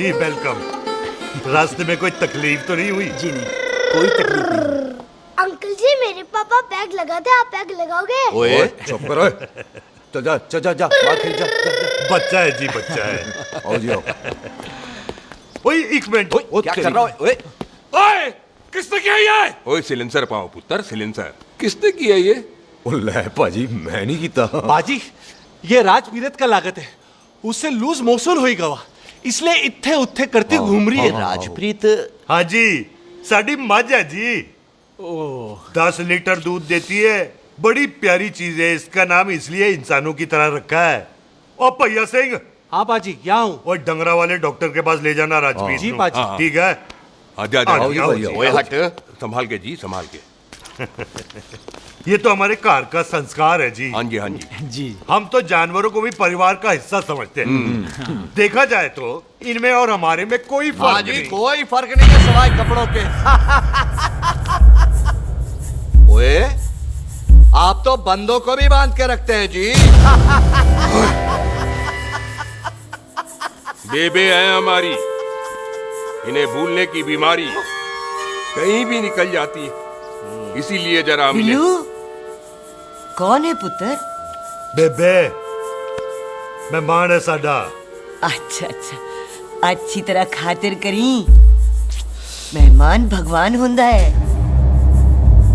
जी welcome. रास्ते में कोई तकलीफ तो नहीं हुई? जी नहीं, कोई तकलीफ नहीं। अंकल जी मेरे पापा बैग लगाते, आप बैग लगाओगे? ओए चुप करो। चल जा चल जा जा बाहर खेल जा, जा, जा। बच्चा है जी, बच्चा है। आओ जी आओ। ओए एक मिनट। ओ, क्या तेरी- कर रहा है? ओए ओए किसने किया ये? ओए सिलेंसर पाओ पुत्र सिलेंसर किसने किया ये? ओ ले भाजी मैं नहीं कीता। बाजी ये राजपीरत का लागत है, उससे लूज मोशन होई गवा, इसलिए इत्थे उत्थे करती घूम रही है। राजप्रीत हाँ जी, साडी मझ है जी। 10 लीटर दूध देती है, बड़ी प्यारी चीज है। इसका नाम इसलिए इंसानों की तरह रखा है। ओ भैया सिंह, हाँ बाजी यहाँ हूँ। और डंगरा वाले डॉक्टर के पास ले जाना राजवीर जी नू। बाजी। ठीक है। आजा जा आओ जी, आओ जी। ओए हट संभाल के जी संभाल के। ये तो हमारे घर का संस्कार है जी। हाँ जी हाँ जी। जी हम तो जानवरों को भी परिवार का हिस्सा समझते हैं। देखा जाए तो इनमें और हमारे में कोई फर्क बाजी नहीं। कोई फर्क नहीं है सिवाय कपड़ों के। ओए आप तो बंदों को भी बांध के रखते हैं जी। बेबे है हमारी, इन्हें भूलने की बीमारी कहीं भी निकल जाती है, इसीलिए जरा मिले। बिल्लू कौन है पुत्र? बेबे मेहमान है साडा। अच्छा अच्छा, अच्छी तरह खातिर करी। मेहमान भगवान हुंदा है।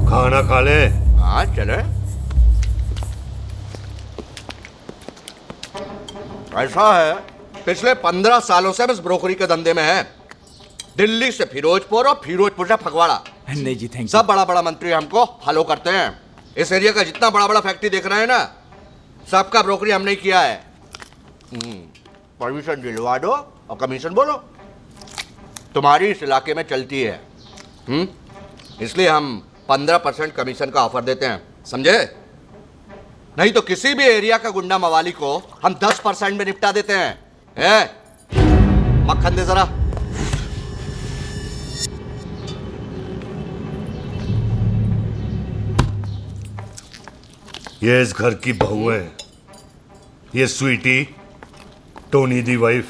खाना खा ले। हाँ चले। ऐसा है पिछले 15 सालों से हम इस ब्रोकरी के धंधे में हैं। दिल्ली से फिरोजपुर और फिरोजपुर से फगवाड़ा, नहीं जी थैंक सब बड़ा बड़ा मंत्री हमको फॉलो करते हैं। इस एरिया का जितना बड़ा बड़ा फैक्ट्री देख रहे हैं ना, सबका ब्रोकरी हमने ही किया है। परमिशन दिलवा दो और कमीशन बोलो, तुम्हारी इस इलाके में चलती है। इसलिए हम 15% कमीशन का ऑफर देते हैं, समझे? नहीं तो किसी भी एरिया का गुंडा मवाली को हम 10% में निपटा देते हैं। मक्खन दे जरा। ये इस घर की बहू है। ये स्वीटी, टोनी दी वाइफ,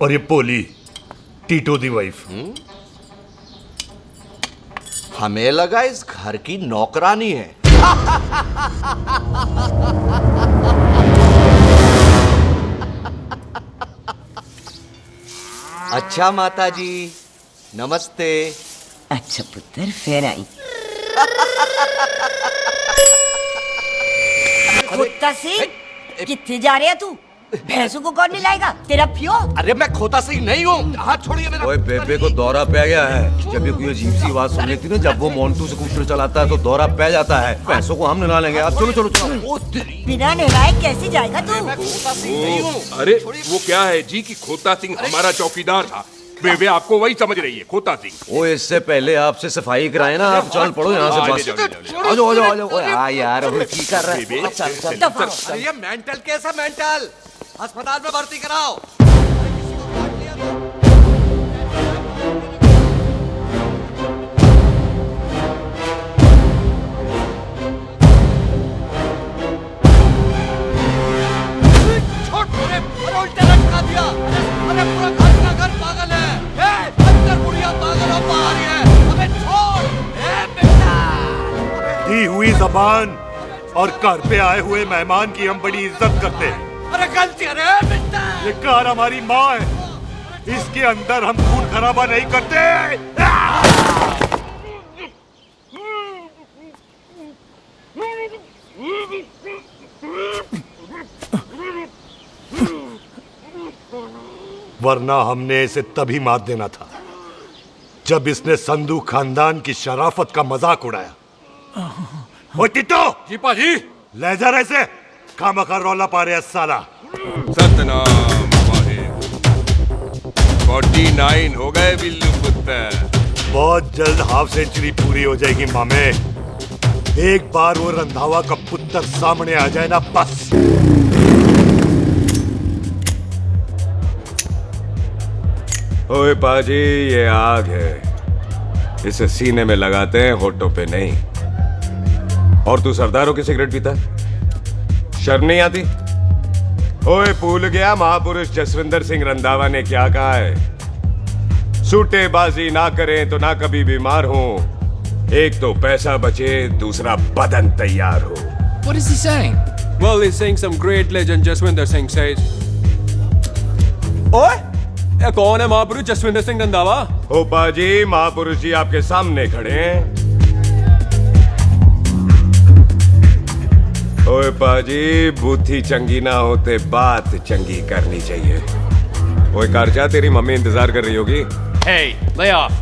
और ये पोली, टीटो दी वाइफ। हमें लगा इस घर की नौकरानी है। अच्छा माता जी नमस्ते। अच्छा पुत्र फिर आई। कुत्ता सिंह कितने जा रहे तू? भैंसों को कौन मिलाएगा? तेरा प्यो? अरे मैं खोता सिंह नहीं हूँ, हाथ छोड़िए मेरा। ओए बेबे को दौरा पै गया है। जब भी कोई अजीब सी आवाज सुन लेती ना, जब वो मोन्टू स्कूटर चलाता है तो दौरा पै जाता है। पैसों को हम निकाल लेंगे। आप चलो चलो चलो। बिना नहलाए कैसे जाएगा तू? मैं खोता सिंह नहीं हूँ। अरे वो क्या है जी कि खोता सिंह हमारा चौकीदार था। बेबे आपको वही समझ रही है, खोता सिंह। ओ इससे पहले आपसे सफाई कराए ना, आप चल पड़ो यहाँ से बस। आ जाओ आ जाओ आ जाओ। ओए हाँ यार अब की कर रहा है? चल चल। अरे ये मेंटल केस है, मेंटल। अस्पताल में भर्ती कराओ। उल्टे लटका दिया। अरे पूरा घर का घर पागल है। अंदर बुढ़िया पागल और बाहर है। अबे छोड़। बेटा दी हुई जबान और घर पे आए हुए मेहमान की हम बड़ी इज्जत करते हैं। अरे गलती अरे बेटा। ये कार हमारी माँ है, इसके अंदर हम खून खराबा नहीं करते। वरना हमने इसे तभी मार देना था जब इसने संधू खानदान की शराफत का मजाक उड़ाया। ओ टिट्टो जी पाजी। ले जा रहे से खामखा रौला पा रहे साला। सतनाम वाहे 49 हो गए बिल्लू पुत्र। बहुत जल्द हाफ सेंचुरी पूरी हो जाएगी मामे। एक बार वो रंधावा का पुत्र सामने आ जाए ना, बस। ओए पाजी ये आग है, इसे सीने में लगाते हैं, होठों पे नहीं। और तू सरदारों की सिगरेट पीता है? शर्म नहीं आती? ओए भूल गया महापुरुष जसविंदर सिंह रंधावा ने क्या कहा है? सूटेबाजी ना करें तो ना कभी बीमार हो। एक तो पैसा बचे, दूसरा बदन तैयार हो। What is he saying? Well, he's saying some great legend Jaswinder Singh says. ओए, ये कौन है महापुरुष जसविंदर सिंह रंधावा? ओ पाजी, महापुरुष जी आपके सामने खड़े हैं। ओए पाजी, बुद्धि चंगी ना होते बात चंगी करनी चाहिए। ओए कारचा, तेरी मम्मी इंतजार कर रही होगी। Hey, lay off.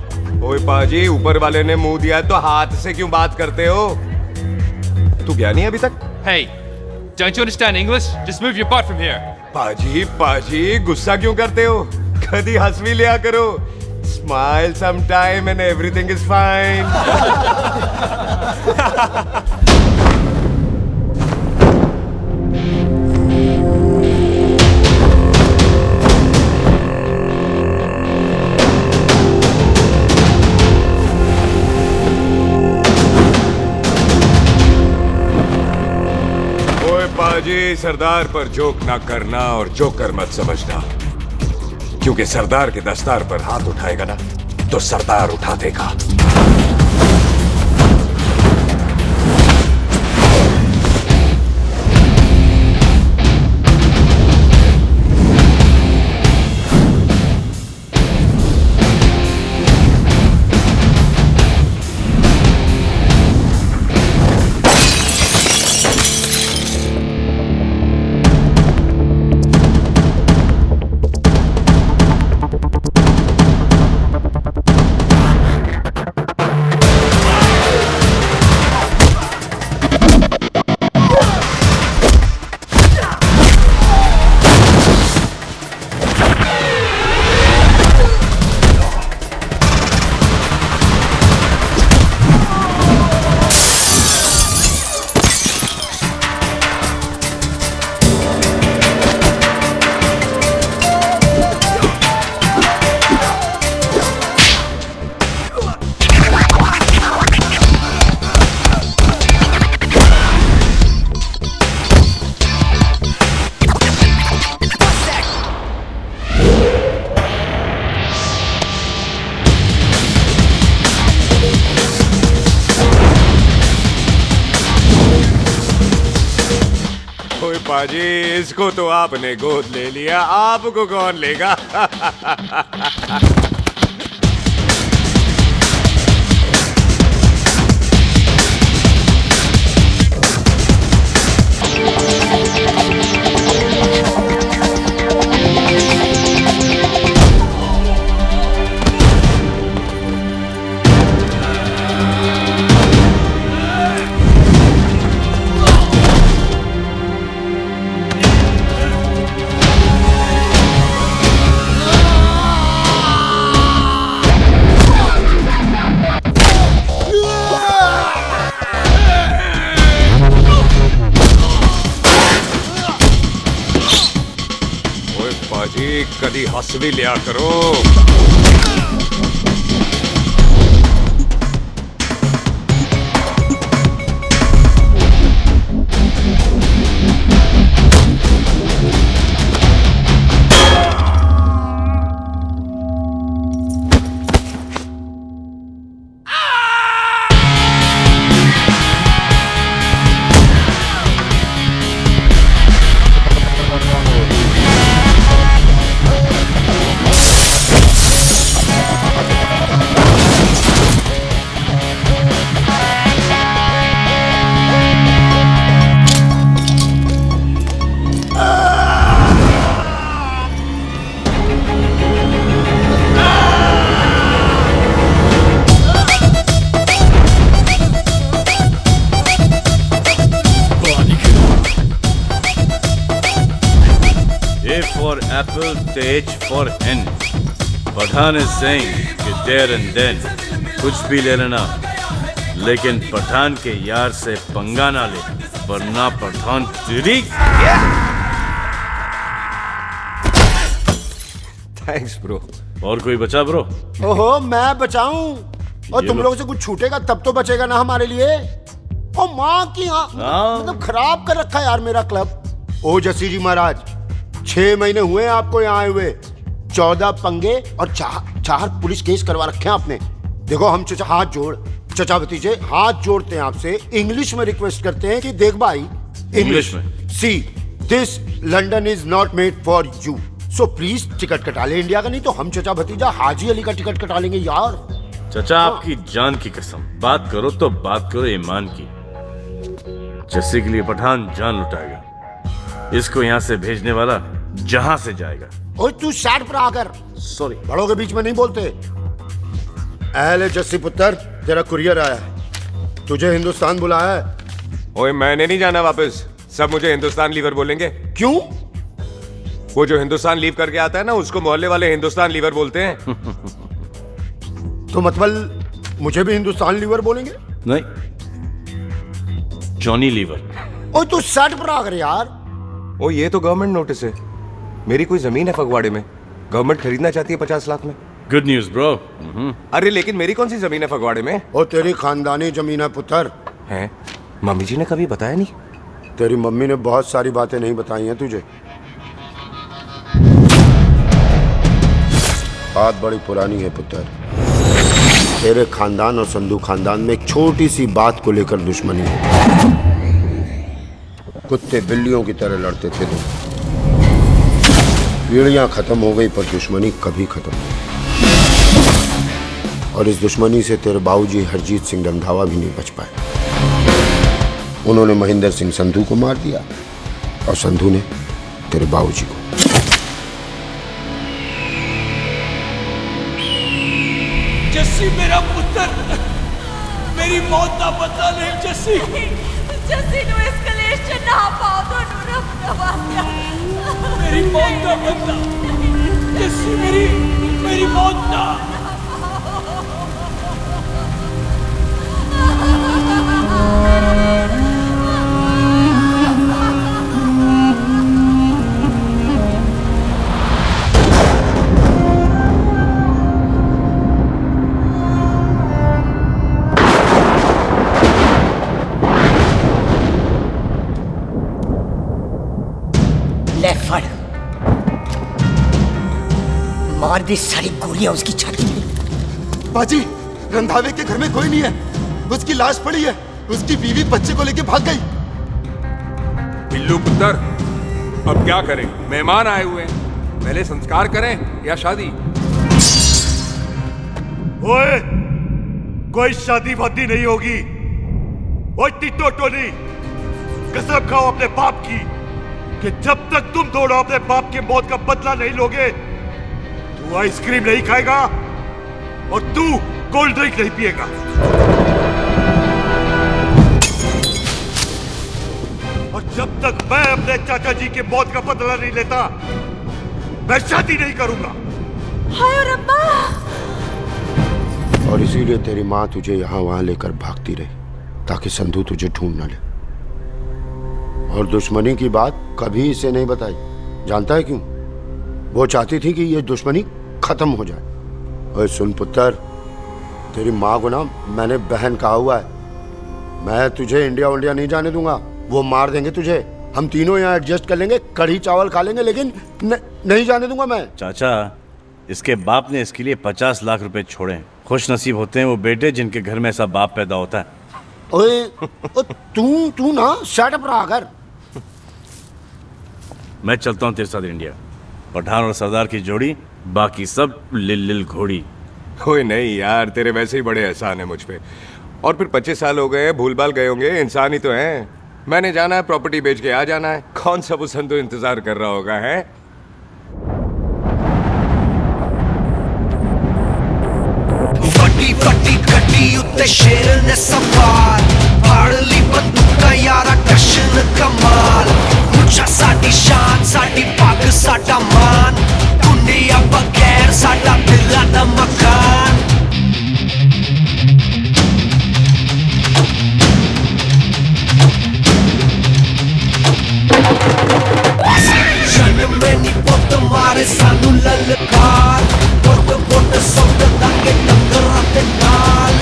ओए पाजी, ऊपर वाले ने मुंह दिया है तो हाथ से क्यों बात करते हो? तू गया नहीं अभी तक? Hey, don't you understand English? Just move your butt from here. पाजी पाजी, गुस्सा क्यों करते हो? कभी हंस भी लिया करो। Smile sometime and everything is fine. पाजी, सरदार पर जोक ना करना और जोकर मत समझना, क्योंकि सरदार के दस्तार पर हाथ उठाएगा ना तो सरदार उठा देगा। पाजी, इसको तो आपने गोद ले लिया, आपको कौन लेगा? कदी हंस भी लिया करो। for apple, the H for hen. Pathan is saying कि there and then कुछ भी ले लेना, लेकिन पठान के यार से पंगा ना ले, वरना पठान तेरी। Thanks bro. और कोई बचा ब्रो? ओहो मैं बचाऊं? और तुम लोगों से कुछ छूटेगा तब तो बचेगा ना हमारे लिए। ओ माँ की मतलब खराब कर रखा है यार मेरा क्लब। ओ जस्सी जी महाराज, 6 महीने हुए हैं आपको यहाँ आए हुए। 14 पंगे और 4 पुलिस केस करवा रखे हैं आपने। देखो हम चचा भतीजे हाथ जोड़ते हैं आपसे, इंग्लिश में रिक्वेस्ट करते हैं कि देख भाई, इंग्लिश में see this London is not made for you, so please ticket कटा ले इंडिया का, नहीं तो हम चचा भतीजा हाजी अली का टिकट कटा लेंगे यार। चचा आपकी जान की कसम, बात करो तो बात करो ईमान की। जस्सी के लिए पठान जान लुटाएगा, इसको यहाँ से भेजने वाला जहां से जाएगा। ओए तू साइड पर आकर, सॉरी, बड़ों के बीच में नहीं बोलते। अहले जस्सी पुत्र, तेरा कुरियर आया है, तुझे हिंदुस्तान बुलाया है। ओए मैंने नहीं जाना वापस, सब मुझे हिंदुस्तान लीवर बोलेंगे। क्यों? वो जो हिंदुस्तान लीव करके आता है ना, उसको मोहल्ले वाले हिंदुस्तान लीवर बोलते हैं। तो मतलब मुझे भी हिंदुस्तान लीवर बोलेंगे? नहीं, जॉनी लीवर। ओए तू साइड पर आकर यार। ओ ये तो गवर्नमेंट नोटिस है, मेरी कोई जमीन है फगवाड़े में, गवर्नमेंट खरीदना चाहती है 50 लाख में। Good news bro. अरे लेकिन मेरी कौन सी जमीन है फगवाड़े में? ओ तेरी खानदानी जमीन है पुत्र। है? मम्मी जी ने कभी बताया नहीं? तेरी मम्मी ने बहुत सारी बातें नहीं बताई हैं तुझे। बात बड़ी पुरानी है पुत्र, तेरे खानदान और संधू खानदान में एक छोटी सी बात को लेकर दुश्मनी है। कुत्ते बिल्लियों की तरह लड़ते थे तुम, पीढ़ियां खत्म हो गई पर दुश्मनी कभी खत्म नहीं। और इस दुश्मनी से तेरे बाबूजी हरजीत सिंह रंधावा भी नहीं बच पाए। उन्होंने महेंद्र सिंह संधू को मार दिया और संधू ने तेरे बाबूजी को। जस्सी मेरा पुत्र, मेरी मौत का बदला ले जस्सी। जस्सी नु इस कलेश च ना पाओ तो रब नवाज़िया। मेरी मौत का बदला जस्सी, मेरी मौत ना। मार दे सारी गोलियां उसकी छाती में। बाजी, रंधावे के घर में कोई नहीं है, उसकी लाश पड़ी है, उसकी बीवी बच्चे को लेके भाग गई। बिल्लू पुत्र, अब क्या करें? मेहमान आए हुए हैं, पहले संस्कार करें या शादी? ओए, कोई शादी वादी नहीं होगी। ओए टिटो टोनी, कसम खाओ अपने बाप की कि जब तक तुम दोनों अपने बाप के मौत का बदला नहीं लोगे, तू आइसक्रीम नहीं खाएगा और तू कोल्ड ड्रिंक नहीं पिएगा। और जब तक मैं अपने चाचा जी के मौत का बदला नहीं लेता, मैं शादी नहीं करूंगा। हाय रब्बा। और इसीलिए तेरी माँ तुझे यहाँ वहां लेकर भागती रही, ताकि संधू तुझे ढूंढ न ले। और दुश्मनी की बात कभी इसे नहीं बताई, जानता है क्यों? वो चाहती थी कि ये दुश्मनी खत्म हो जाए। और सुन पुत्र, तेरी माँ को ना मैंने बहन कहा हुआ है, मैं तुझे इंडिया नहीं जाने दूंगा। वो मार देंगे तुझे, हम तीनों यहाँ एडजस्ट कर लेंगे, कढ़ी चावल खा लेंगे, लेकिन नहीं जाने दूंगा मैं। चाचा, इसके बाप ने इसके लिए 50 लाख रुपए छोड़े। खुश नसीब होते हैं वो बेटे जिनके घर में ऐसा बाप पैदा होता है। ओए, तू ना शट अप रहा कर। मैं चलता हूँ तेरे साथ इंडिया। पठान और सरदार की जोड़ी, बाकी सब लिल घोड़ी। कोई नहीं यार, तेरे वैसे ही बड़े एहसान है मुझ पे। और फिर 25 साल हो गए, भूल भाल गए होंगे, इंसान ही तो हैं। मैंने जाना है, प्रॉपर्टी बेच के आ जाना है। कौन सा वो संधू इंतजार कर रहा होगा? है फटी फटी गड्डी उत्ते शेर ने सवार, फाड़ ली बंदूक यारा कशन कमाल। मुझा साडी शान, साडी पग, साडा मान, दुनिया बगैर साडा दिला दा मकान। जन्म में नी पुत मारे सानू ललकार, पुत पुत सौद लागे टक्कर ते नाल।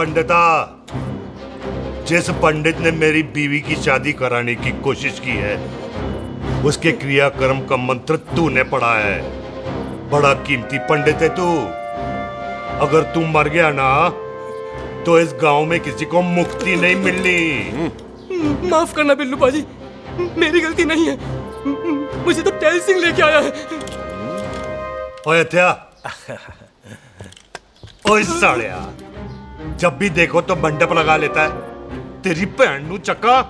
पंडिता, जिस पंडित ने मेरी बीवी की शादी कराने की कोशिश की है, उसके क्रियाकर्म का मंत्र तूने पढ़ा है। बड़ा कीमती पंडित है तू। अगर तू मर गया ना, तो इस गांव में किसी को मुक्ति नहीं मिलनी। माफ करना बिल्लू पाजी, मेरी गलती नहीं है। मुझे तो टेल सिंह लेके आया है। ओए हत्या, ओए सालिया, जब भी देखो तो मंडप लगा लेता है। तेरी बहन नू चक्का।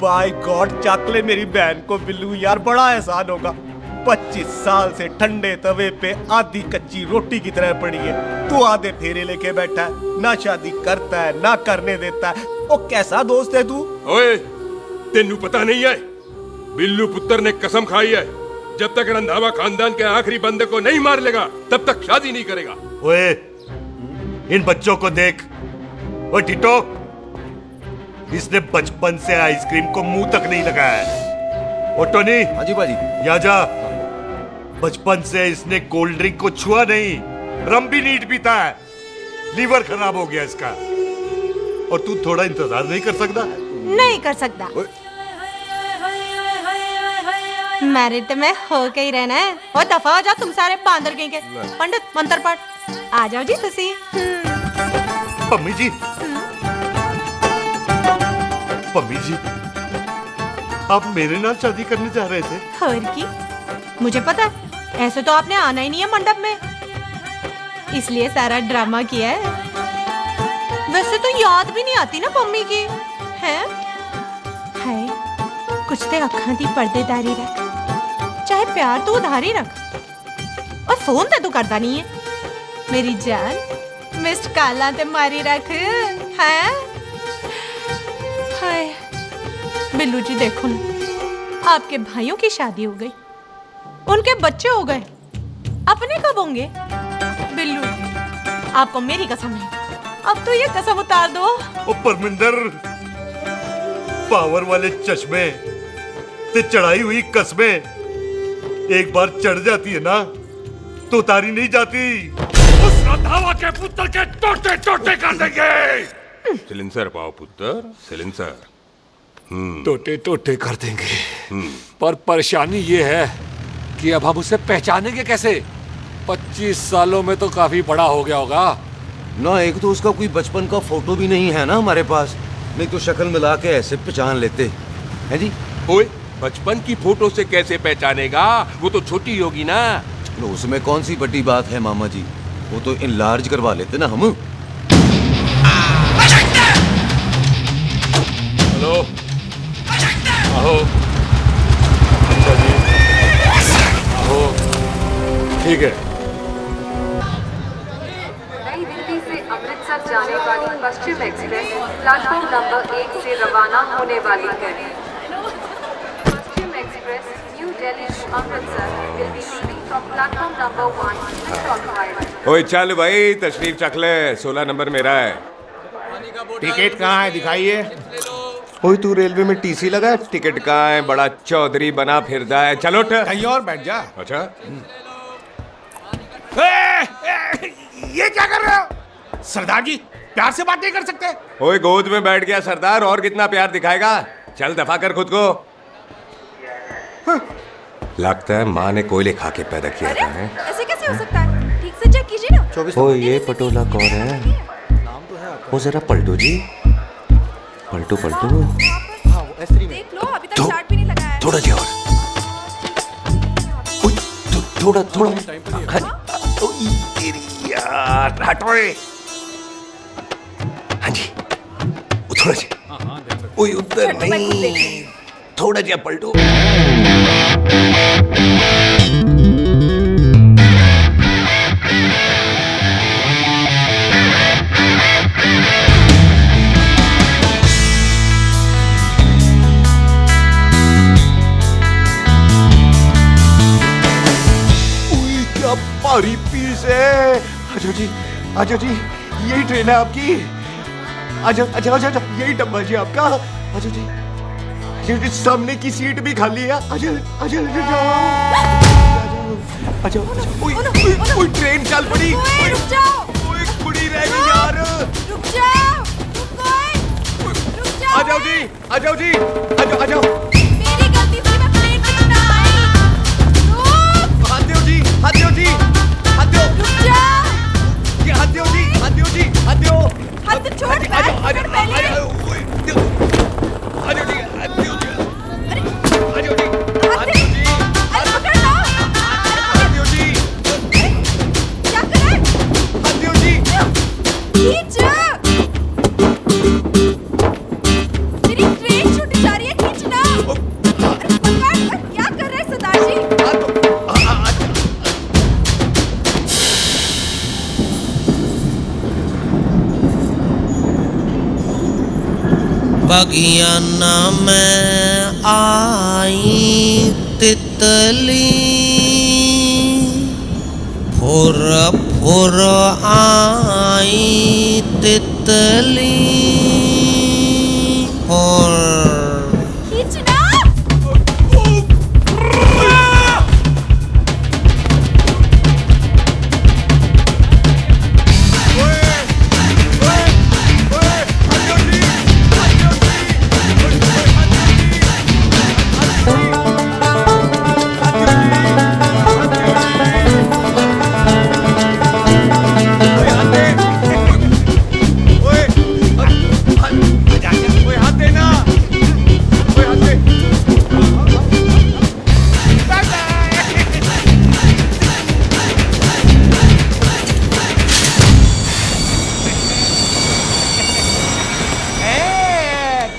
बाय गॉड, चक ले मेरी बहन को बिल्लू यार, बड़ा एहसान होगा। 25 साल से ठंडे तवे पे आधी कच्ची रोटी की तरह पड़ी है। तू आधे फेरे लेके बैठा है, ना शादी करता है ना करने देता है। ओ कैसा दोस्त है तू? ओए, तेनू पता नहीं है, बिल्लू पुत्र ने कसम खाई है, जब तक रंधावा खानदान के आखिरी बंदे को नहीं मार लेगा, तब तक शादी नहीं करेगा। ओए, इन बच्चों को देख। ओए टिटो, इसने बचपन से आइसक्रीम को मुंह तक नहीं लगाया है। ओ टोनी, हाँ जी बाजी, यहाँ जा। बचपन से इसने कोल्ड ड्रिंक को छुआ नहीं, रम भी नीट पीता है। लीवर खराब हो गया इसका। और तू थोड़ा इंतजार नहीं कर सकता? नहीं कर सकता। मैरिड तो मैं हो के ही रहना है। और दफा हो जा तुम सारे बांदर कहीं के। पंडित मंत्र पढ़। आ जाओ जी तुसी। पम्मी जी, पम्मी जी, आप मेरे नाल शादी करने जा रहे थे? और की मुझे पता है, ऐसे तो आपने आना ही नहीं है मंडप में, इसलिए सारा ड्रामा किया है। वैसे तो याद भी नहीं आती ना मम्मी की है। कुछ ते अखां दी पर्देदारी रख, चाहे प्यार तो उधारी रख, और फोन ते तू करता नहीं है। मेरी जान मिस्ड काला ते मारी रख है। हाय बिल्लू जी, देखो ना, आपके भाइयों की शादी हो गई, उनके बच्चे हो गए, अपने कब होंगे? बिल्लू, आपको मेरी कसम है, अब तो ये कसम उतार दो। ओ परमिंदर, पावर वाले चश्मे ते चढ़ाई हुई कस्में एक बार चढ़ जाती है ना, तो उतारी नहीं जाती। उस रंधावा के पुत्र के टोटे टोटे कर देंगे। सिलेंसर पाओ पुत्र, सिलेंसर। टोटे टोटे कर देंगे, पर परेशानी ये है कि अब हम उसे पहचानेंगे कैसे? 25 सालों में तो काफी बड़ा हो गया होगा ना। एक तो उसका कोई बचपन का फोटो भी नहीं है ना हमारे पास, नहीं तो शक्ल मिला के ऐसे पहचान लेते हैं जी। ओए, बचपन की फोटो से कैसे पहचानेगा? वो तो छोटी होगी ना। लो, उसमें कौन सी बड़ी बात है मामा जी, वो तो इनलार्ज करवा लेते ना हम। हेलो, आहो। अच्छा जी, आहो, ठीक है। नई दिल्ली से अमृतसर जाने वाली पश्चिम एक्सप्रेस प्लेटफॉर्म नंबर 1 से रवाना होने वाली है। Paschim express New Delhi to Amritsar will be leaving from platform number 1 with ओए चल भाई, तशरीफ चख ले, 16 नंबर मेरा है। टिकट कहाँ है, दिखाइए। ओए तू रेलवे में टीसी लगा है? टिकट कहाँ है? बड़ा चौधरी बना फिरदा है। चलो कहीं और बैठ जा। अच्छा, ये क्या कर रहे हो? सरदार जी, प्यार से बात नहीं कर सकते? ओए गोद में बैठ गया सरदार, और कितना प्यार दिखाएगा? चल दफा कर खुद को। लगता है माँ ने कोयले खा के पैदा किया था। ऐसे कैसे हो सकता है? ठीक से चेक कीजिए ना। ओ ये पटोला कौन है? वो जरा पलटू जी, पलटू पलटू। देख लो, अभी तक स्टार्ट भी नहीं लगा है। थोड़ा जी और, थोड़ा थोड़ा। यार हटोए। हाँ जी, थोड़ा जी। ओए उधर नहीं, थोड़ा जी पलटू। भारी पीस है। आजो जी, आजो जी, यही ट्रेन है आपकी। आजो, अच्छा अच्छा अच्छा, यही डब्बा जी आपका। आजो जी, आजो जी, सामने की सीट भी खाली है। आजो आजो आजो, आजो। ओए ट्रेन चल पड़ी। रुक जाओ। ओए कुड़ी रह गई यार। रुक जाओ, रुक जाओ। आ जाओ जी, आ जाओ जी, आ जाओ, आ जाओ। मेरी गलती थी, मैं प्लेट लेकर ना आई। रुक। हाथ दो जी, हाथ दो जी, हाथ दो। रुक जाओ। ये हाथ दो जी, हाथ दो जी, हाथ दो। हाथ तो छोड़, आ जाओ, आ जाओ, आ बैठ, जाओ, पहले। आ जाओ जी, हाथ दो जी, आ जाओ जी, हाथ दो जी, अरे हाथ दो जी, पकड़ लो। हाथ दो जी, क्या कर रहा है? हाथ दो जी। खींच। मेरी ट्रेन छूट जा रही है, खींचना। अरे पकड़, क्या कर रहे हैं सरदार जी? बगियाना में आई तितली, फुर फुर आई तितली, फुर। खींचना।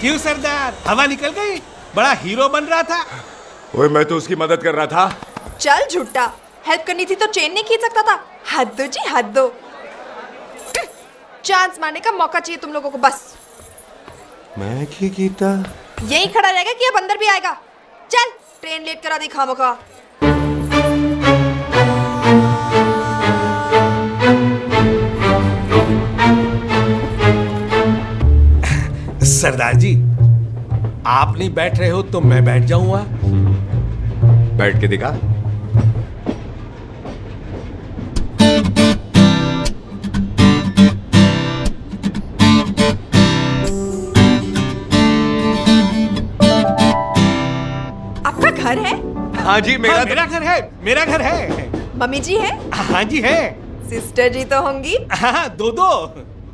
क्यों सरदार, हवा निकल गई? बड़ा हीरो बन रहा था। ओए मैं तो उसकी मदद कर रहा था। चल झूठा, हेल्प करनी थी तो चेन नहीं खींच सकता था। हद दो जी, हद दो। चांस मारने का मौका चाहिए तुम लोगों को बस। मैं की कीता? यही खड़ा रहेगा कि अब अंदर भी आएगा? चल, ट्रेन लेट करा दी खामोखा। सरदार जी, आप नहीं बैठ रहे हो तो मैं बैठ जाऊंगा। बैठ के दिखा। आपका घर है? हाँ जी, मेरा मेरा घर है, मेरा घर है। मम्मी जी है? हाँ जी है। सिस्टर जी तो होंगी? हाँ, दो दो।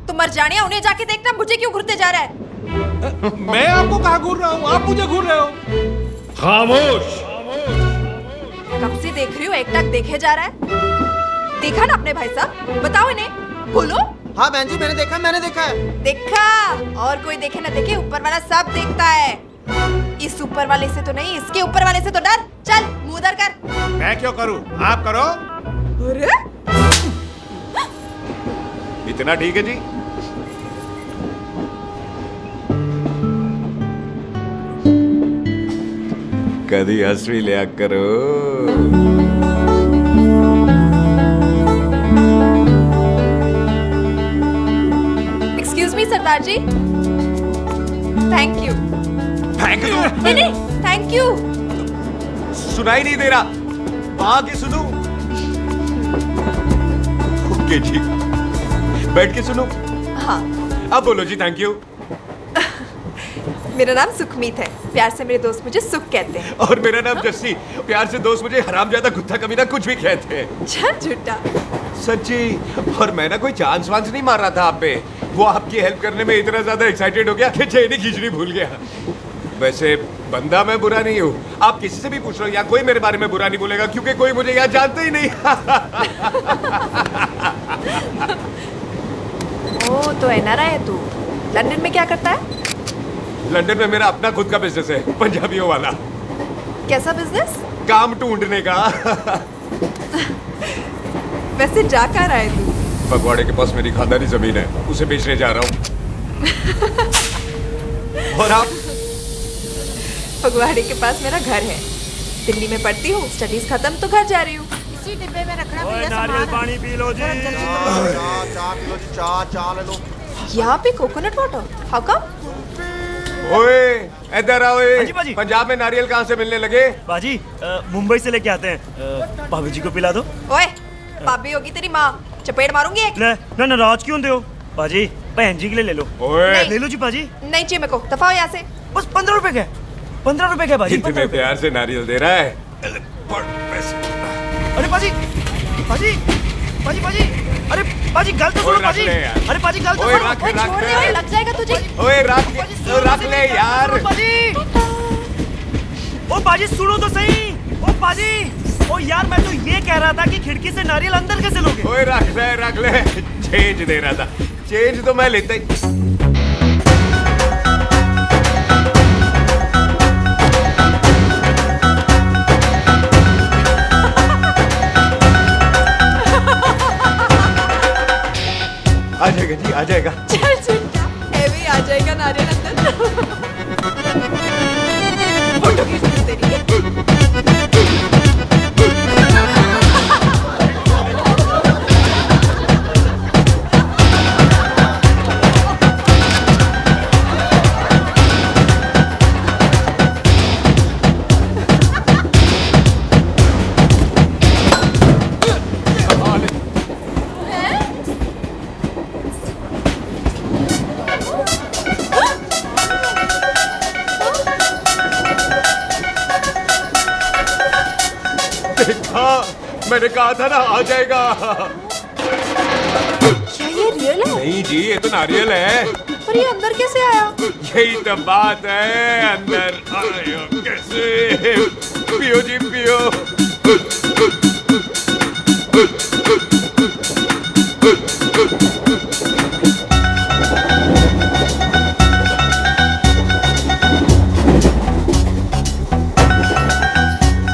तुम मर जाने, उन्हें जाके देखना मुझे क्यों घूरते जा रहा है। मैं आपको कहाँ घूर रहा हूँ, आप मुझे घूर रहे हो। खामोश। कब से देख रही हूँ, एक टक देखे जा रहा है। देखा ना अपने भाई साहब, बताओ इन्हें, बोलो। हाँ बहन जी, मैंने देखा है। देखा, और कोई देखे ना देखे, ऊपर वाला सब देखता है। इस ऊपर वाले से तो नहीं, इसके ऊपर वाले से तो डर। चल, मुंह उधर कर। मैं क्यों करूँ, आप करो। अरे इतना ठीक है जी। कभी हंस भी लिया करो। Excuse me Sardar ji. Thank you. Thank you. नहीं नहीं, थैंक यू। सुनाई नहीं दे रहा, वहां के सुनूं? ओके जी, बैठ के सुनो। हाँ। अब बोलो जी थैंक यू। मेरा नाम सुखमीत है, प्यार से मेरे दोस्त मुझे सुख कहते हैं। और मेरा नाम जस्सी, प्यार से दोस्त मुझे हरामजादा, कुत्ता कमीना कुछ भी कहते हैं। चल झूठा। सच्ची। और मैं ना कोई चांस वांस नहीं मार रहा था आप पे, वो आपकी हेल्प करने में इतना ज्यादा एक्साइटेड हो गया कि चेन ही खींचनी भूल गया। वैसे बंदा मैं बुरा नहीं हूँ, आप किसी से भी पूछ लो, यहाँ कोई मेरे बारे में बुरा नहीं बोलेगा क्योंकि कोई मुझे यहाँ जानता ही नहीं। ओ तो एनआरआई है तू। लंदन में क्या करता है? लंदन में मेरा अपना खुद का बिजनेस है, पंजाबियों वाला। कैसा बिजनेस? काम ढूंढने का। वैसे जा कहाँ रहा है तू? फगवाड़े के पास मेरी खानदानी जमीन है, उसे बेचने जा रहा हूँ। और आप? फगवाड़े के पास मेरा घर है, दिल्ली में पढ़ती हूँ, स्टडीज खत्म तो घर जा रही हूँ। इसी डिब्बे में रखना ओए नारियल पानी पी लो जी। चाय पी लो जी, चाय ले लो। यहाँ पे कोकोनट वाटर, हाउ कम? ओए इधर आओ। हाँ जी, बाजी। पंजाब में नारियल कहाँ से मिलने लगे? बाजी, मुंबई से लेके आते हैं। भाभी जी को पिला दो। ओए, भाभी होगी तेरी माँ, चपेट मारूंगी एक। ले, ना नाराज क्यों होंदे हो? बाजी, बहन जी के लिए ले लो। ओए ले लो जी पाजी। नहीं चाहिए मेरे को, दफा हो यहाँ से। बस 15 रुपए का, 15 रुपए का भाजी। इतने प्यार से नारियल दे रहा है। अरे पाजी, पाजी, पाजी, पाजी, अरे पाजी गल तो सुनो पाजी। अरे पाजी गल तो सुनो। छोड़ दे, लग जाएगा तुझे। ओए रख ले यार। ओ पाजी सुनो तो सही। ओ पाजी, ओ यार मैं तो ये कह रहा था कि खिड़की से नारियल अंदर कैसे लोगे? ओए रख ले। चेंज दे रहा था, चेंज तो मैं लेता ही। आ जाएगा जी, आ जाएगा। चल चिंटा, भी आ जाएगा नारियल अंदर। फोटो खींच तेरी। मैंने कहा था ना आ जाएगा। क्या ये रियल है? नहीं जी, ये तो नारियल है। पर ये अंदर कैसे आया? यही तो बात है, अंदर आया कैसे? पियो जी पियो।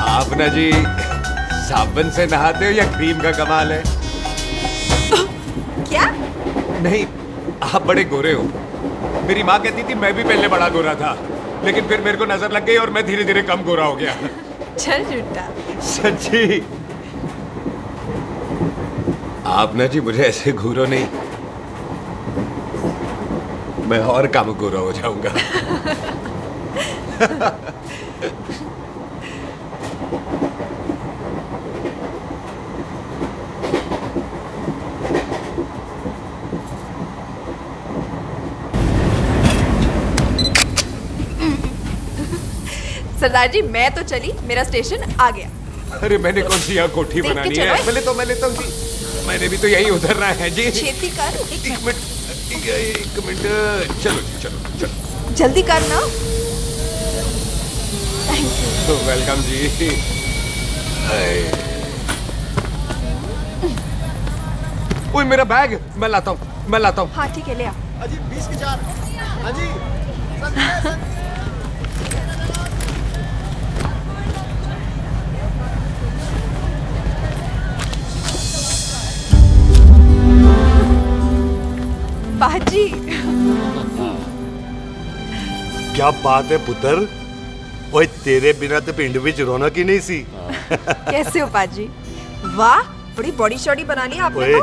आप ना जी साबुन से नहाते हो या क्रीम का कमाल है? क्या? नहीं, आप बड़े गोरे हो। मेरी माँ कहती थी मैं भी पहले बड़ा गोरा था, लेकिन फिर मेरे को नजर लग गई और मैं धीरे धीरे कम गोरा हो गया। चल झूठा। सच्ची। आप ना जी मुझे ऐसे घूरो नहीं, मैं और कम गोरा हो जाऊंगा। सरदार जी मैं तो चली, मेरा स्टेशन आ गया। अरे मैंने कौन सी यहाँ कोठी देख के बनानी चलो। है? मैं लेता हूँ जी। मैंने भी तो यही उतरना है जी। छेती कर। एक मिनट। चलो चलो चलो। जल्दी कर ना। Thank you. वेलकम जी। ओए मेरा बैग मैं लाता हूँ। हाँ ठीक है, ले आ। अजी 20 के 4। अजी बाजी। क्या बात है पुत्र? ओए तेरे बिना तो पिंड विच रौनक ही नहीं सी। कैसे हो पाजी? वाह, बड़ी बॉडी शॉडी बना ली आपने तो।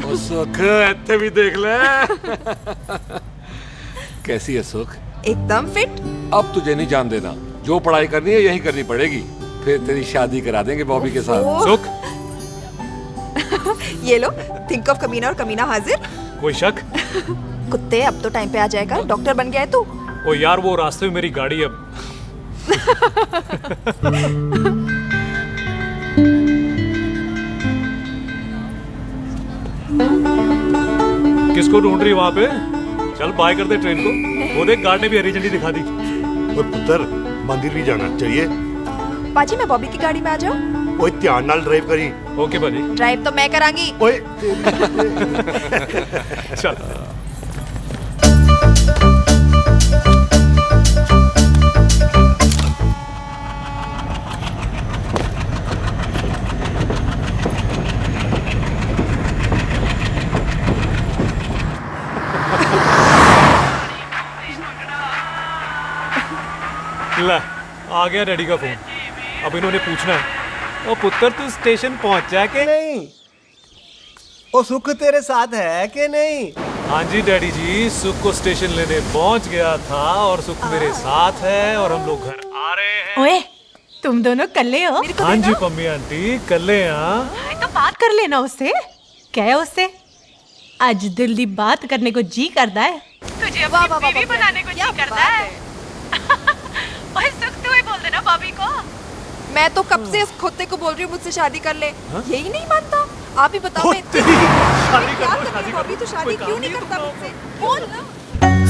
ओ सुख, इत्थे भी देख ले। कैसी है सुख? एकदम फिट। अब तुझे नहीं जान देना, जो पढ़ाई करनी है यही करनी पड़ेगी। फिर तेरी शादी करा देंगे बॉबी के साथ। सुख, ये लो, थिंक ऑफ कमीना और कमीना हाजिर। कोई शक? कुत्ते, अब तो टाइम पे आ जाएगा। डॉक्टर बन गया है तू। ओ यार, वो रास्ते में मेरी गाड़ी अब। किसको ढूंढ रही वहां पे? चल बाय कर दे ट्रेन को। वो देख, गार्ड ने भी हरी झंडी दिखा दी। और पुत्र मंदिर भी जाना चाहिए। पाजी मैं बॉबी की गाड़ी में आ जाऊं? ओए ध्यान नाल ड्राइव करी। ओके बाजी। ड्राइव तो मैं करांगी। ओए चल। ला, आ गया डैडी का फोन। अब इन्होंने पूछना है, ओ पुत्र तू स्टेशन पहुंचा के नहीं? ओ सुख तेरे साथ है कि नहीं? हाँ जी डैडी जी, सुख को स्टेशन लेने पहुंच गया था और सुख मेरे साथ है और हम लोग घर आ रहे हैं। ओए, तुम दोनों कल्ले हो? हाँ जी पम्मी आंटी, कल्ले हैं। तो बात कर लेना उससे। क्या है उससे? आज दिल दी बात करने को जी करता है। तुझे अपनी बीवी बनाने को जी करता है। ओए सुख, तू ही बोल देना भाभी को। मैं तो कब से इस खोते को बोल रही हूँ मुझसे शादी कर ले, यही नहीं मानता। आप ही बताओ मैं शादी कर लो, शादी कर लो। तो शादी क्यों नहीं करता मुझसे? बोल ना।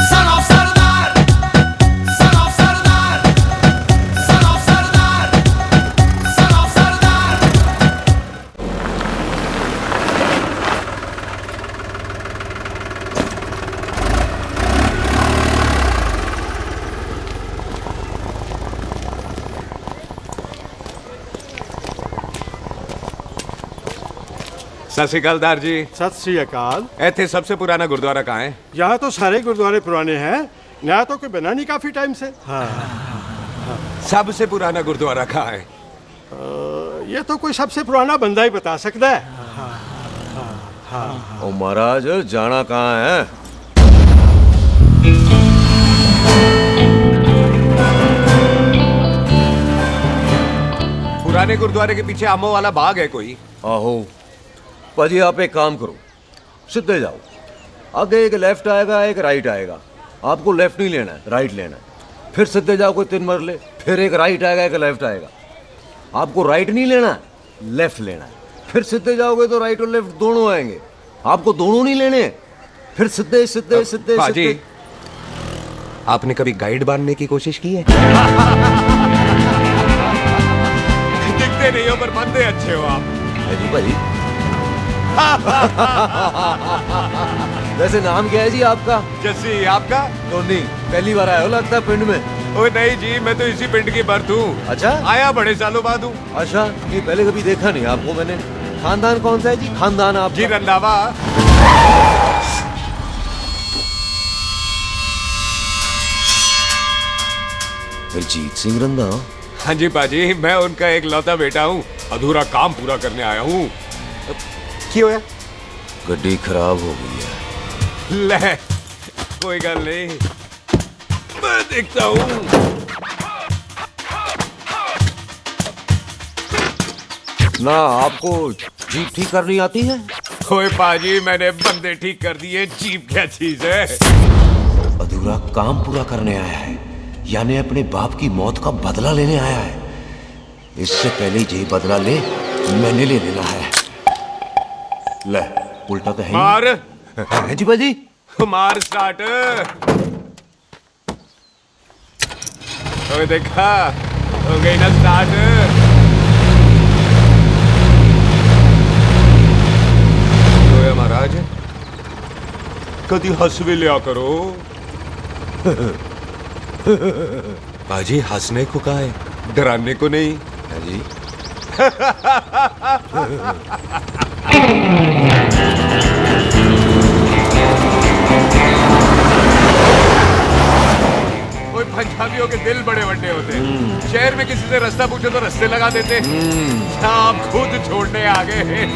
Son of Sardar, son of Sardar, son of Sardar, son of Sardar. सत श्री अकाल दार जी। सत श्री अकाल। ऐथे सबसे पुराना गुरुद्वारा कहाँ है? यहाँ तो सारे गुरुद्वारे पुराने हैं, नया तो कोई बना नहीं काफी टाइम से। सबसे पुराना गुरुद्वारा कहाँ है? ये तो कोई सबसे पुराना बंदा ही बता सकता है। ओ महाराज, जाना कहाँ है? पुराने गुरुद्वारे के पीछे आमों वाला बाग है कोई? आहो पाजी, आप एक काम करो, सीधे जाओ। आगे एक लेफ्ट आएगा, एक राइट आएगा। आपको लेफ्ट नहीं लेना है, राइट लेना है। फिर सीधे जाओ कोई 3 मरले, फिर एक राइट आएगा, एक लेफ्ट आएगा। आपको राइट नहीं लेना है, लेफ्ट लेना है। फिर सीधे जाओगे तो राइट और लेफ्ट दोनों आएंगे। आपको दोनों नहीं लेने, फिर सीधे सीधे सीधे पाजी, सीधे। आपने कभी गाइड बनने की कोशिश की है? दिखते नहीं हो पर बनते अच्छे हो आप। जी भाई। वैसे नाम क्या है जी आपका? जस्सी। आपका? टोनी। पहली बार आया हो लगता है पिंड में। ओए नहीं जी, मैं तो इसी पिंड की बर्थ हूँ। अच्छा, आया बड़े सालों बाद हूँ। अच्छा, ये पहले कभी देखा नहीं आपको मैंने। खानदान कौन सा है जी? खानदान आप? जी रंधावा। जीत सिंह रंधावा? हाँ जी पाजी, मैं उनका एक लौता बेटा हूँ। अधूरा काम पूरा करने आया हूँ। क्यों है? गड्डी खराब हो गई है। ले, कोई गल नहीं, मैं देखता हूँ। ना आपको जीप ठीक करनी आती है? ओए पाजी, मैंने बंदे ठीक कर दिए, जीप क्या चीज है? अधूरा काम पूरा करने आया है, यानी अपने बाप की मौत का बदला लेने आया है। इससे पहले ये बदला ले, मैंने ले लेना है। ले, उल्टा तो है ही। मार। है जी बाजी। मार स्टार्ट। ओए देखा, हो गई ना स्टार्ट। तो महाराज, कभी हंस भी लिया करो। बाजी, हंसने को कहा है, डराने को नहीं है जी। कोई पंजाबियों के दिल बड़े बड़े होते हैं। शहर में किसी से रास्ता पूछो तो रास्ते लगा देते। आप खुद छोड़ने आ गए।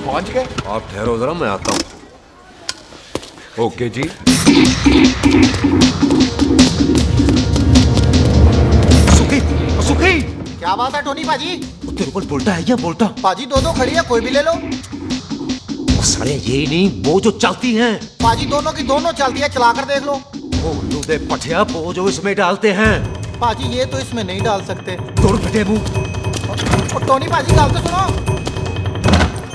पहुंच गए? आप ठहरो जरा, मैं आता हूँ। ओके जी। सुखी, सुखी। क्या बात है टोनी पाजी? तेरे ऊपर बोलता है या बोलता? पाजी दो खड़ी है, कोई भी ले लो। सारे ये नहीं, वो जो चलती हैं। पाजी दोनों की दोनों चलती है, चला कर देख लो। ओ लूदे पठिया, वो जो इसमें डालते हैं। पाजी ये तो इसमें नहीं डाल सकते। तोड़ बेटे मुंह। टोनी पाजी गाल तो सुनो।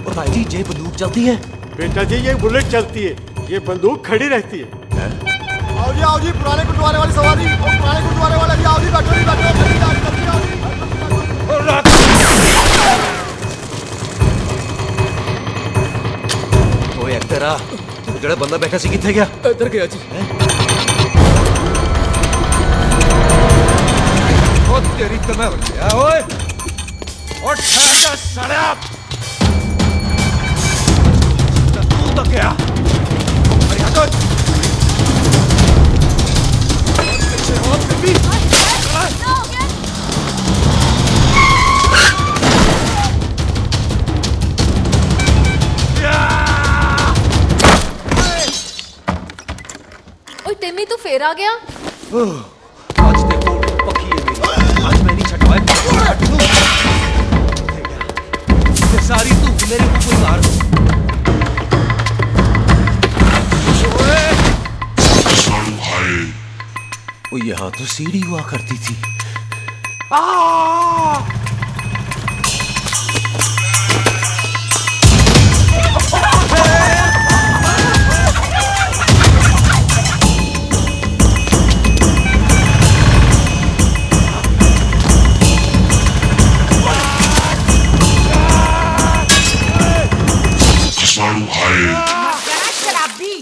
और भाई जी, ये बंदूक चलती है? बेटा जी, ये बुलेट चलती है, ये बंदूक खड़ी रहती है। आओ जी, पुराने गुरुद्वारे वाली सवारी। पुराने गुरुद्वारे वाले जी, आओ जी, बैठो जी, बैठो। ओए तेरा जड़ा बंदा बैठा सी किथे गया? इधर गया जी। ओ तेरी तमे हो गया ओए। और ठहर सड़ा। तू तो क्या? अरे हटो। और बेबी। टिम्मी तू फिर आ गया। आज देखो पक्की है मेरी। आज मैं नहीं छटवाए। सारी तू मेरे को कोई मार दो। वो यहाँ तो सीढ़ी हुआ करती थी। शराबी।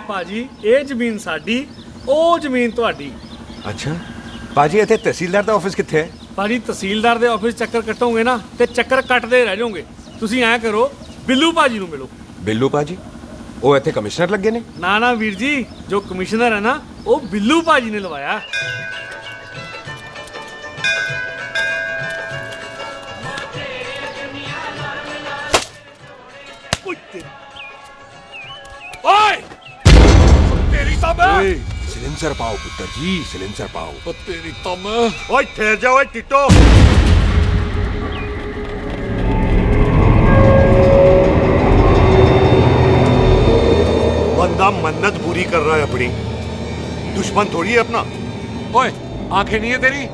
ਭਾਜੀ ਇਹ ਜ਼ਮੀਨ ਸਾਡੀ, ਉਹ ਜ਼ਮੀਨ ਤੁਹਾਡੀ। ਅੱਛਾ ਬਾਜੀ, ਇੱਥੇ ਤਹਿਸੀਲਦਾਰ ਦਾ ਆਫਿਸ ਕਿੱਥੇ ਹੈ? ਭਾਜੀ ਤਹਿਸੀਲਦਾਰ ਦੇ ਆਫਿਸ ਚੱਕਰ ਕੱਟੋਗੇ ਨਾ ਤੇ ਚੱਕਰ ਕੱਟਦੇ ਰਹਿ ਜਾਓਗੇ। ਤੁਸੀਂ ਐਂ ਕਰੋ, ਬਿੱਲੂ ਭਾਜੀ ਨੂੰ ਮਿਲੋ। ਬਿੱਲੂ ਭਾਜੀ? ਉਹ ਇੱਥੇ ਕਮਿਸ਼ਨਰ ਲੱਗੇ ਨੇ? ਨਾ ਨਾ ਵੀਰ ਜੀ, ਜੋ ਕਮਿਸ਼ਨਰ ਹੈ ਨਾ ਉਹ ਬਿੱਲੂ ਭਾਜੀ ਨੇ ਲਵਾਇਆ। ओए! तेरी तो मैं! सिलेंसर पाओ पुत्र जी, सिलेंसर पाओ। ओ तेरी तो मैं! ओए ठहर जाओ, ओए टिट्टो। बंदा मन्नत पूरी कर रहा है अपनी, दुश्मन थोड़ी है अपना। ओए, आंखें नहीं है तेरी?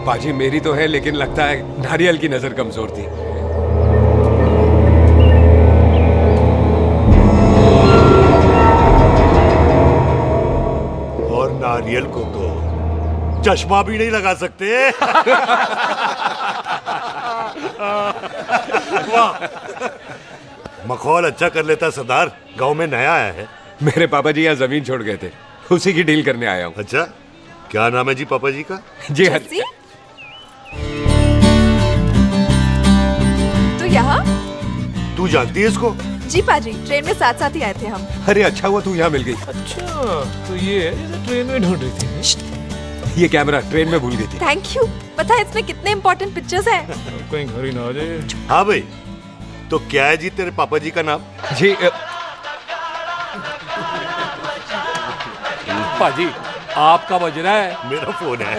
बाजी मेरी तो है, लेकिन लगता है नारियल की नजर कमजोर थी। और नारियल को तो चश्मा भी नहीं लगा सकते। वाह, मखौल अच्छा कर लेता सरदार। गांव में नया आया है। मेरे पापा जी यहाँ जमीन छोड़ गए थे, उसी की डील करने आया हूँ। अच्छा, क्या नाम है जी पापा जी का? जी तो यहाँ? तू जानती है इसको? जी पाजी, ट्रेन में साथ साथ ही आए थे हम। अरे अच्छा हुआ तू यहाँ मिल गई। अच्छा, तो ये है जिसे ट्रेन में ढूंढ रही थी। ये कैमरा ट्रेन में भूल गई थी। Thank you. पता है इसमें कितने इम्पोर्टेंट पिक्चर्स हैं? कहीं घर ही ना आ जाए। हाँ भाई, तो क्या है जी तेरे पापा जी का नाम? जी पाजी, आपका बज रहा है। मेरा फोन है।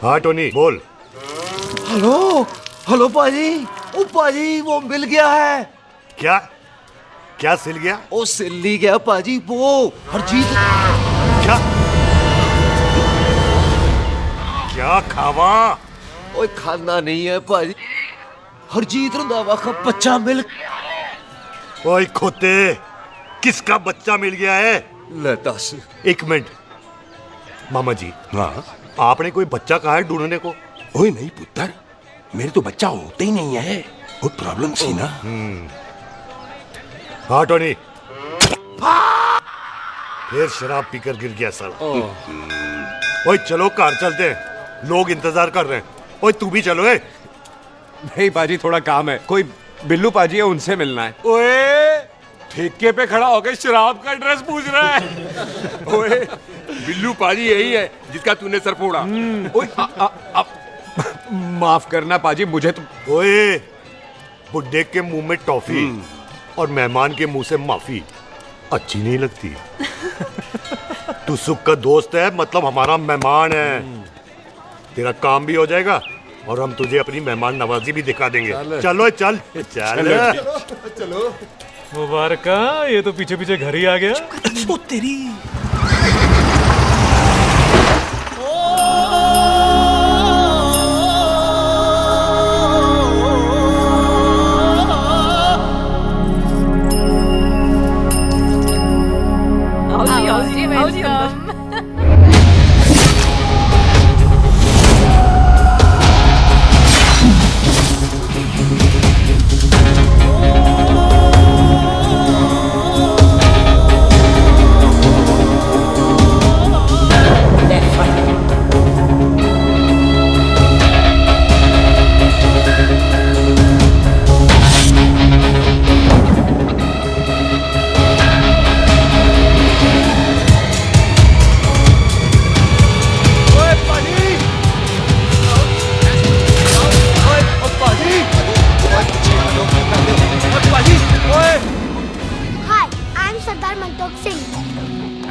हाँ टोनी बोल। हेलो हेलो पाजी, ओ पाजी वो मिल गया है। क्या क्या सिल गया? ओ सिल्ली गया पाजी, वो हरजीत। क्या क्या खावा? ओए खाना नहीं है पाजी, हरजीत रंधावा का बच्चा मिल। ओए खोते, किसका बच्चा मिल गया है? ले दस। एक मिनट मामा जी। हाँ, आपने कोई बच्चा कहा है ढूंढने को? ओए नहीं पुत्र, मेरे तो बच्चा होता ही नहीं है, बहुत प्रॉब्लम थी ना। हाँ टोनी, फिर शराब पीकर गिर गया साला। ओए चलो कार चलते हैं, लोग इंतजार कर रहे हैं। ओए तू भी चलो। नहीं पाजी, थोड़ा काम है, कोई बिल्लू पाजी है, उनसे मिलना है। ओए, ठेके पे खड़ा होकर शराब का एड्रेस पूछ रहा है। ओए, बिल्लू पाजी यही है जिसका तूने सर फोड़ा। ओए माफ करना पाजी, मुझे तो। ओए, बुड्ढे के मुंह में टॉफी और मेहमान के मुंह से माफी अच्छी नहीं लगती। तू सुख का दोस्त है, मतलब हमारा मेहमान है। तेरा काम भी हो जाएगा और हम तुझे अपनी मेहमान नवाजी भी दिखा देंगे। चलो चल चल चलो। मुबारका, ये तो पीछे पीछे घर ही आ गया। ओ तेरी।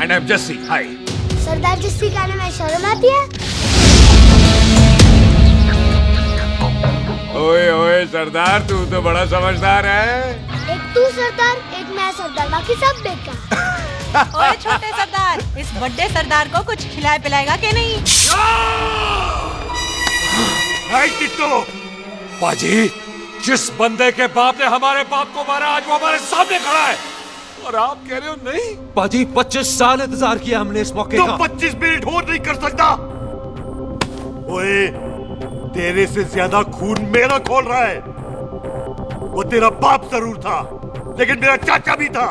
नेम जस्सी। हाय। सरदार जस्सी कहने में शर्म आती है? ओए ओए सरदार, तू तो बड़ा समझदार है। एक तू सरदार, एक मैं सरदार, बाकी सब बेकार। ओए छोटे सरदार, इस बड़े सरदार को कुछ खिलाए पिलाएगा कि नहीं? टिट्टो, पाजी, जिस बंदे के बाप ने हमारे बाप को मारा, आज वो हमारे सामने खड़ा है और आप कह रहे हो नहीं? पाजी 25 साल इंतजार किया हमने इस मौके का। 25 मिनट और नहीं कर सकता। ओए, तेरे से ज्यादा खून मेरा खोल रहा है। वो तेरा बाप जरूर था, लेकिन मेरा चाचा भी था।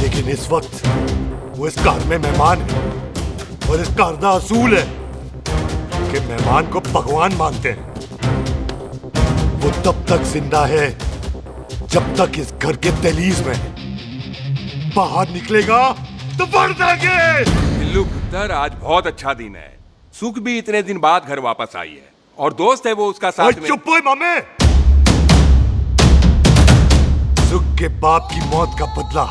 लेकिन इस वक्त वो इस घर में मेहमान है, और इस घर का असूल है कि मेहमान को भगवान मानते हैं। वो तब तक जिंदा है जब तक इस घर के दहलीज में है। बाहर निकलेगा तो बढ़ जाएंगे। बिल्लू पुत्र, आज बहुत अच्छा दिन है। सुख भी इतने दिन बाद घर वापस आई है और दोस्त है वो उसका साथ में। चुप हो मामे। सुख के बाप की मौत का बदला,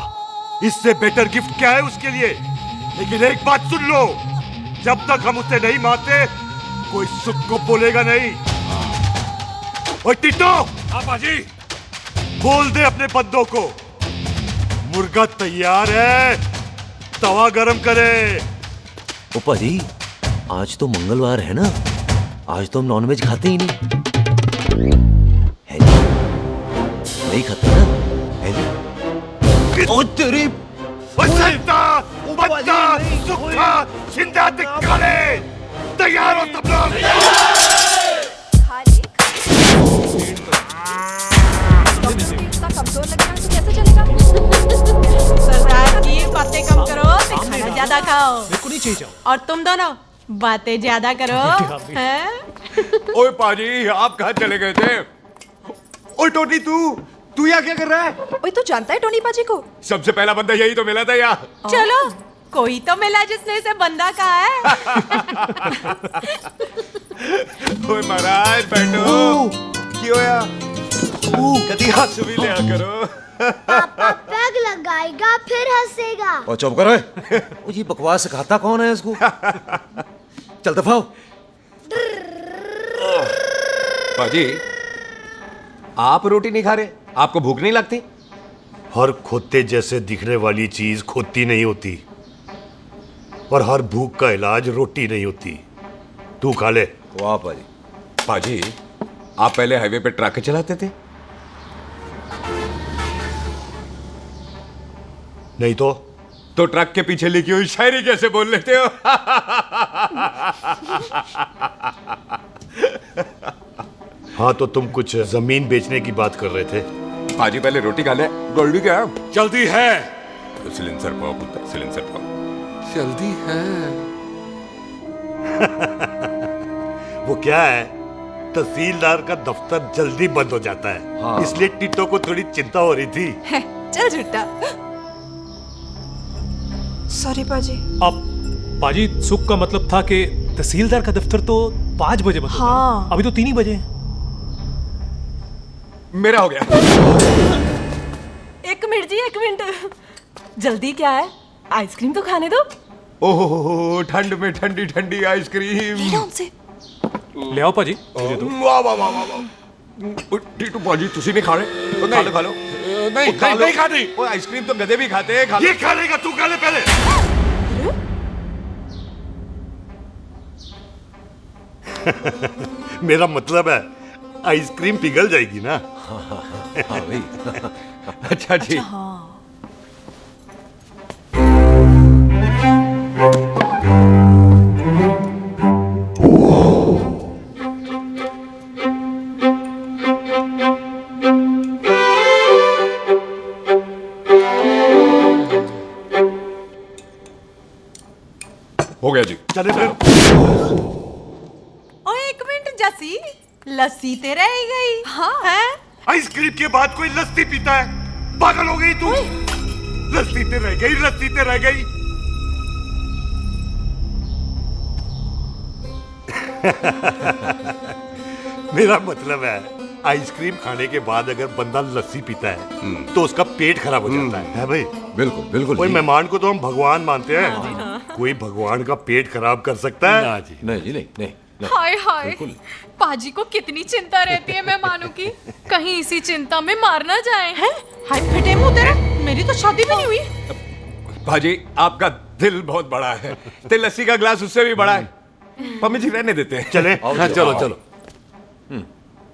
इससे बेटर गिफ्ट क्या है उसके लिए? लेकिन एक बात सुन लो, जब तक हम उसे नहीं मारते कोई सुख को बोलेगा नहीं। ओए टिट्टो, पाजी, बोल दे अपने बंदों को मुर्गा तैयार है, तवा गरम करे। ओ पाजी, आज तो मंगलवार है ना, आज तो हम नॉनवेज खाते ही नहीं है जी? नहीं खाते ना है जी? ओ तेरी सुखा जिंदा दिखाने तैयार हो सब लोग। इतना कमजोर लग रहा है तो कैसे चलेगा? सरदार जी बातें कम करो, तो खाना ज्यादा खाओ। मेरे को नहीं चाहिए। और तुम दोनों बातें ज्यादा करो, हैं? ओए पाजी, आप कहाँ चले गए थे? ओए टोनी, तू यहाँ क्या कर रहा है? ओए तू जानता है टोनी पाजी को? सबसे पहला बंदा यही तो मिला था यहाँ। चलो, कोई तो मिला जिसने इसे बंदा कहा है। ओए महाराज बैठो। क्यों या? कभी हंस भी लिया करो। पापा पैग लगाएगा फिर हंसेगा। और चुप करो। ओ ये बकवास सिखाता कौन है इसको? चल दफाओ। पाजी, आप रोटी नहीं खा रहे? आपको भूख नहीं लगती? हर खोते जैसे दिखने वाली चीज खोती नहीं होती, और हर भूख का इलाज रोटी नहीं होती। तू खा ले। वाह पाजी। पाजी, आप पहले हाईवे पे ट्रक चलाते थे? नहीं तो ट्रक के पीछे लिखी हुई शायरी कैसे बोल लेते हो? हाँ, तो तुम कुछ जमीन बेचने की बात कर रहे थे। पाजी पहले रोटी खा ले। जल्दी क्या? जल्दी है। सिलेंसर पाओ पुत्र, सिलेंसर पाओ। जल्दी है। वो क्या है, तहसीलदार का दफ्तर जल्दी बंद हो जाता है। हाँ। इसलिए टिट्टो को थोड़ी चिंता हो रही थी। चल झूठा। सॉरी पाजी। अब पाजी, सुख का मतलब था कि तहसीलदार का दफ्तर तो 5 बजे बंद होता है। हाँ। अभी तो 3 ही बजे। मेरा हो गया। एक मिनट जी, एक मिनट। जल्दी क्या है? आइसक्रीम तो खाने दो। ओह, ठंड में ठंडी ठंडी आइसक्रीम। ले लो उनसे। ले आओ पाजी, मुझे दो। वाह वाह वाह वाह। टिट्टू पाजी, तुसी नहीं खा रहे? खा लो खा लो। नहीं खाती। वो आइसक्रीम तो गधे भी खाते हैं। ये खा लेगा, तू खा ले पहले। मेरा मतलब है आइसक्रीम पिघल जाएगी ना। हाँ भाई। अच्छा जी। हो गया जी। चले फिर। ओ एक मिनट जसी, लस्सी ते रह गई। हाँ है? आइसक्रीम के बाद कोई लस्सी पीता है? पागल हो गई तू? लस्सी ते रह गई, लस्सी ते रह गई। मेरा मतलब है आइसक्रीम खाने के बाद अगर बंदा लस्सी पीता है तो उसका पेट खराब हो जाता है भाई? बिल्कुल बिल्कुल कोई जी। मेहमान को तो हम भगवान मानते हैं, कोई भगवान का पेट खराब कर सकता है? ना जी। नहीं जी, नहीं नहीं, नहीं। हाय हाय बिल्कुल। पाजी को कितनी चिंता रहती है मेहमानों की, कहीं इसी चिंता में मार ना जाए हैं। हाय फिटे मुंह तेरा, मेरी तो शादी भी नहीं हुई। भाजी आपका दिल बहुत बड़ा है, ते लस्सी का ग्लास उससे भी बड़ा है। मम्मी जी रहने देते हैं। चले? हाँ, चलो चलो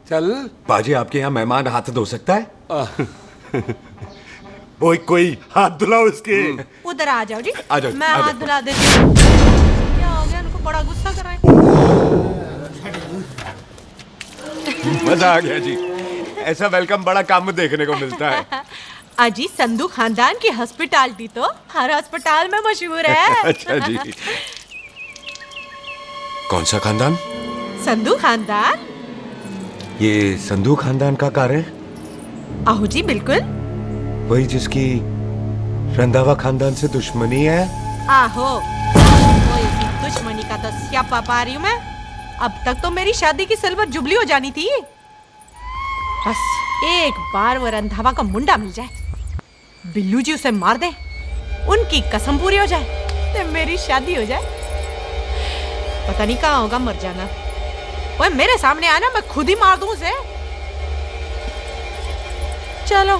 चल। बाजी आपके यहाँ मेहमान हाथ धो सकता है? कोई हाथ धुलाओ इसके। उधर आ जाओ जी, आ जाओ, मैं आ हाथ जाओ। धुला देती हूँ। क्या हो गया, उनको बड़ा गुस्सा कर रहे हैं। मजा आ गया जी, ऐसा वेलकम बड़ा काम में देखने को मिलता है। अजी संधू खानदान की हॉस्पिटैलिटी तो हर अस्पताल में मशहूर है। अच्छा जी। कौन सा खानदान? संधू खानदान। ये संधू खानदान का कार है? आहो जी बिल्कुल। वही जिसकी रंधावा खानदान से दुश्मनी है? आहो, वो इसी दुश्मनी का तो स्यापा पा रही हूँ मैं। अब तक तो मेरी शादी की सिल्वर जुबली हो जानी थी। बस एक बार वो रंधावा का मुंडा मिल जाए, बिल्लू जी उसे मार दे, उनकी कसम पूरी हो जाए, तो मेरी शादी हो जाए। पता नहीं कहाँ होगा मर जाना। ओए मेरे सामने आना, मैं खुद ही मार दूं उसे। चलो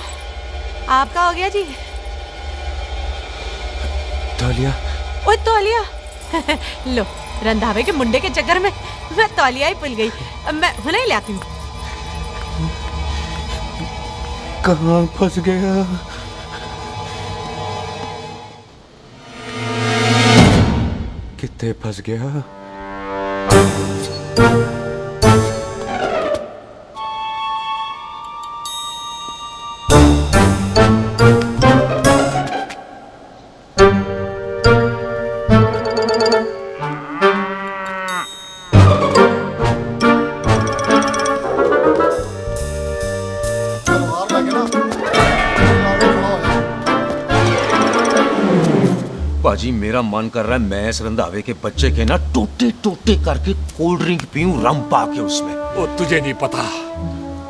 आपका हो गया जी। तौलिया। ओए तौलिया। लो, रंधावे के मुंडे के चक्कर में मैं तौलिया ही भूल गई। मैं हुने ही ले आती हूँ। कहाँ फंस गया? कितने फंस गया? पाजी मेरा मन कर रहा है मैं इस रंधावे के बच्चे के ना टोटे टोटे करके कोल्ड ड्रिंक पीऊं, रम पा के उसमें। ओ तुझे नहीं पता,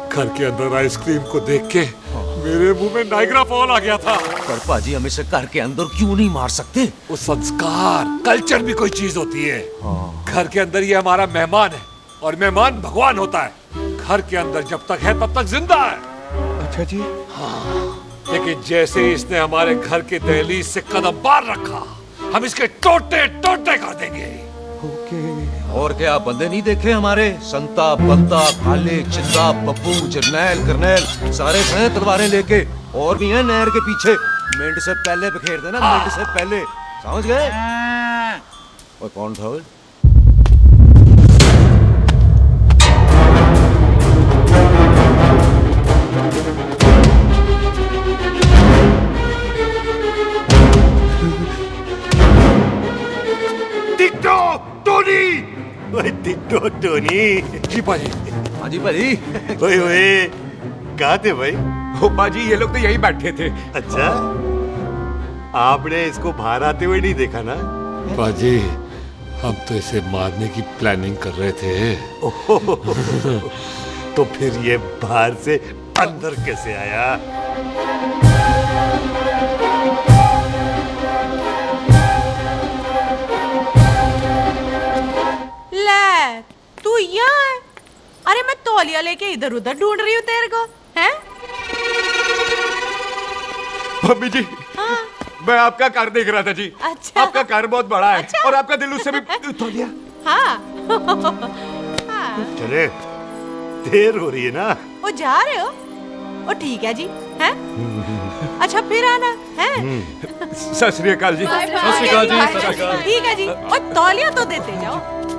घर के अंदर आइसक्रीम को देख के मेरे मुंह में नाइग्रा फॉल आ गया था। पर पाजी हम इसे घर के अंदर क्यों नहीं मार सकते? वो संस्कार कल्चर भी कोई चीज होती है। घर के अंदर ये हमारा मेहमान है और मेहमान भगवान होता है। घर के अंदर जब तक है तब तक जिंदा है। अच्छा जी। हाँ, लेकिन जैसे ही इसने हमारे घर के दहलीज से कदम बाहर रखा, हम इसके टोटे टोटे कर देंगे। और क्या बंदे नहीं देखे हमारे? संता, बंता, खालिक, चिंता, पप्पू, जरनैल, करनैल सारे खड़े हैं तलवारें लेके, और भी हैं नहर के पीछे। मिनट से पहले बिखेर देना, मिनट से पहले, समझ गए? और कौन था वो? Ditto Tony. ओए टिट्टो टोनी। जी पाजी। हाँ जी पाजी। ओए ओए कहाँ थे भाई? ओ पाजी ये लोग तो यही बैठे थे। अच्छा, आपने इसको बाहर आते हुए नहीं देखा ना? पाजी हम तो इसे मारने की प्लानिंग कर रहे थे। तो फिर ये बाहर से अंदर कैसे आया? ले, तू यहाँ है? अरे मैं तौलिया लेके इधर उधर ढूंढ रही हूँ तेरे को, हैं? मम्मी जी, हाँ? मैं आपका कार देख रहा था जी। अच्छा। आपका कार बहुत बड़ा है। अच्छा। और आपका दिल उससे भी तौलिया। हाँ। चले, देर हो रही है ना? ओ जा रहे हो? ओ ठीक है जी, हैं? अच्छा फिर आना, हैं? सत श्री अकाल जी। सत श्री अकाल जी, सत श्री अकाल। ठीक है जी, और तौलिया तो देते जाओ,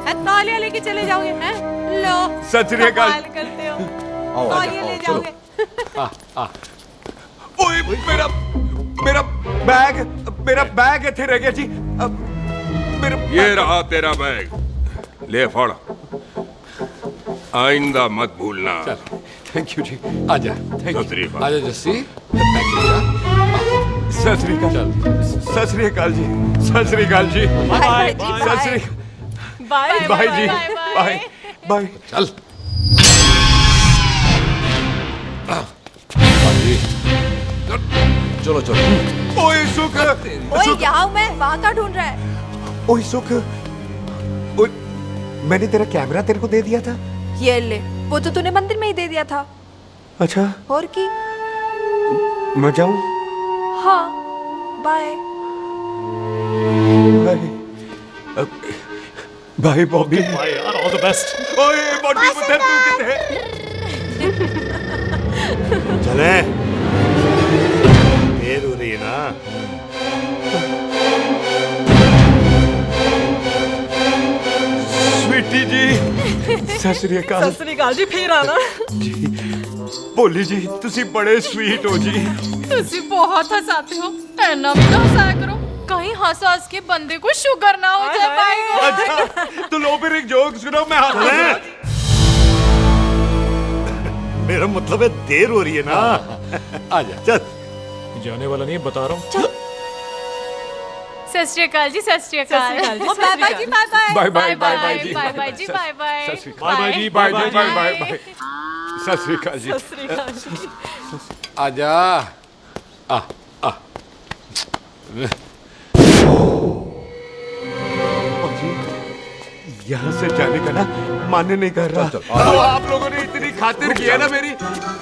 हैं? तौलिया लेके चले जाओगे, हैं? लो, सत श्री अकाल। कमाल करते हो, आओ, तौलिया आओ, ले चलो। जाओगे। ओए मेरा मेरा बैग इथे रह गया जी। मेरा ये रहा तेरा बैग, ले फड़, आइंदा मत भूलना। थैंक यू जी। आजा। सत श्री अकाल। आजा जस्सी। सत श्री अकाल। सत श्री अकाल जी। सत श्री अकाल जी। बाय सत श्री बाय बाय जी। Bye bye. चल। चलो चलो। ओए सुख, ओए यहाँ हूँ मैं, वहाँ का ढूंढ रहा है? ओए सुख, ओए, मैंने तेरा कैमरा तेरे को दे दिया था। ये ले, वो तो तूने मंदिर में ही दे दिया था। अच्छा, और की? मैं जाऊं? हाँ, बाय। बाय बॉबी। बाय यार, ऑल द बेस्ट। ओए बॉबी पुत्र तू किधर है? चले, देर हो रही है ना। स्वीटी जी, सत श्री अकाल। सत श्री अकाल जी, फिर आना। भोली जी, तुसी बड़े स्वीट हो जी। तुसी बहुत हंसाते हो, ऐना भी ना हंसाया करो, कहीं हंस हंस के बंदे को शुगर ना हो जाए भाई को। अच्छा, तो लो फिर एक जोक सुनो, मैं हंसूंगा। मेरा मतलब है देर हो रही है ना। आजा। चल। जाने वाला नहीं, बता रहा हूँ। सत श्री अकाल जी, सत श्री अकाल। बाय बाय जी, bye bye bye. Bye bye bye जी। बाय बाय जी, बाय बाय। सत श्री अकाल। बाय जी, बाय बाय बाय बाय। सत श्री अकाल जी। सत श्री अकाल जी। आजा। आ आ। यहाँ से जाने का ना मान्य नहीं कर रहा। तो आप लोगों ने इतनी खातिर की है ना मेरी,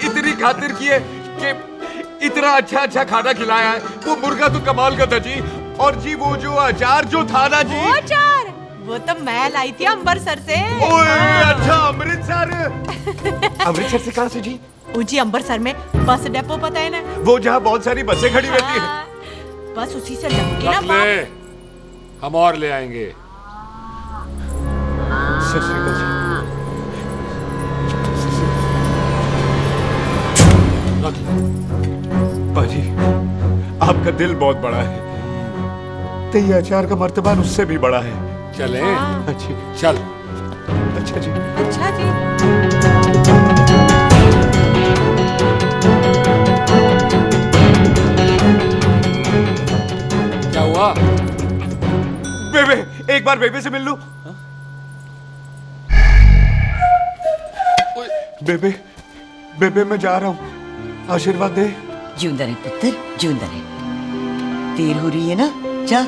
इतनी खातिर की है कि इतना अच्छा अच्छा खाना खिलाया है। वो मुर्गा तो कमाल का था जी, और जी वो जो अचार जो था ना जी। वो अचार, वो तो मैं लाई थी अमृतसर से। ओए अच्छा, अमृतसर। अमृतसर से कहाँ से जी? ऊंची अमृतसर में बस डिपो पता है ना? वो जहाँ बहुत सारी बसें खड़ी रहती है। बस उसी से लग के ना रख ले, हम और ले आएंगे। सत श्री अकाल जी। पाजी, आपका दिल बहुत बड़ा है, तो ये अचार का मर्तबान उससे भी बड़ा है। चले? अच्छी। चल। अच्छा जी। अच्छा जी। क्या हुआ? बेबे, एक बार बेबे से मिल लूं। बेबे, बेबे मैं जा रहा हूँ, आशीर्वाद दे। जिंदा रहे पुत्र, जिंदा रहे। देर हो रही है ना, जा।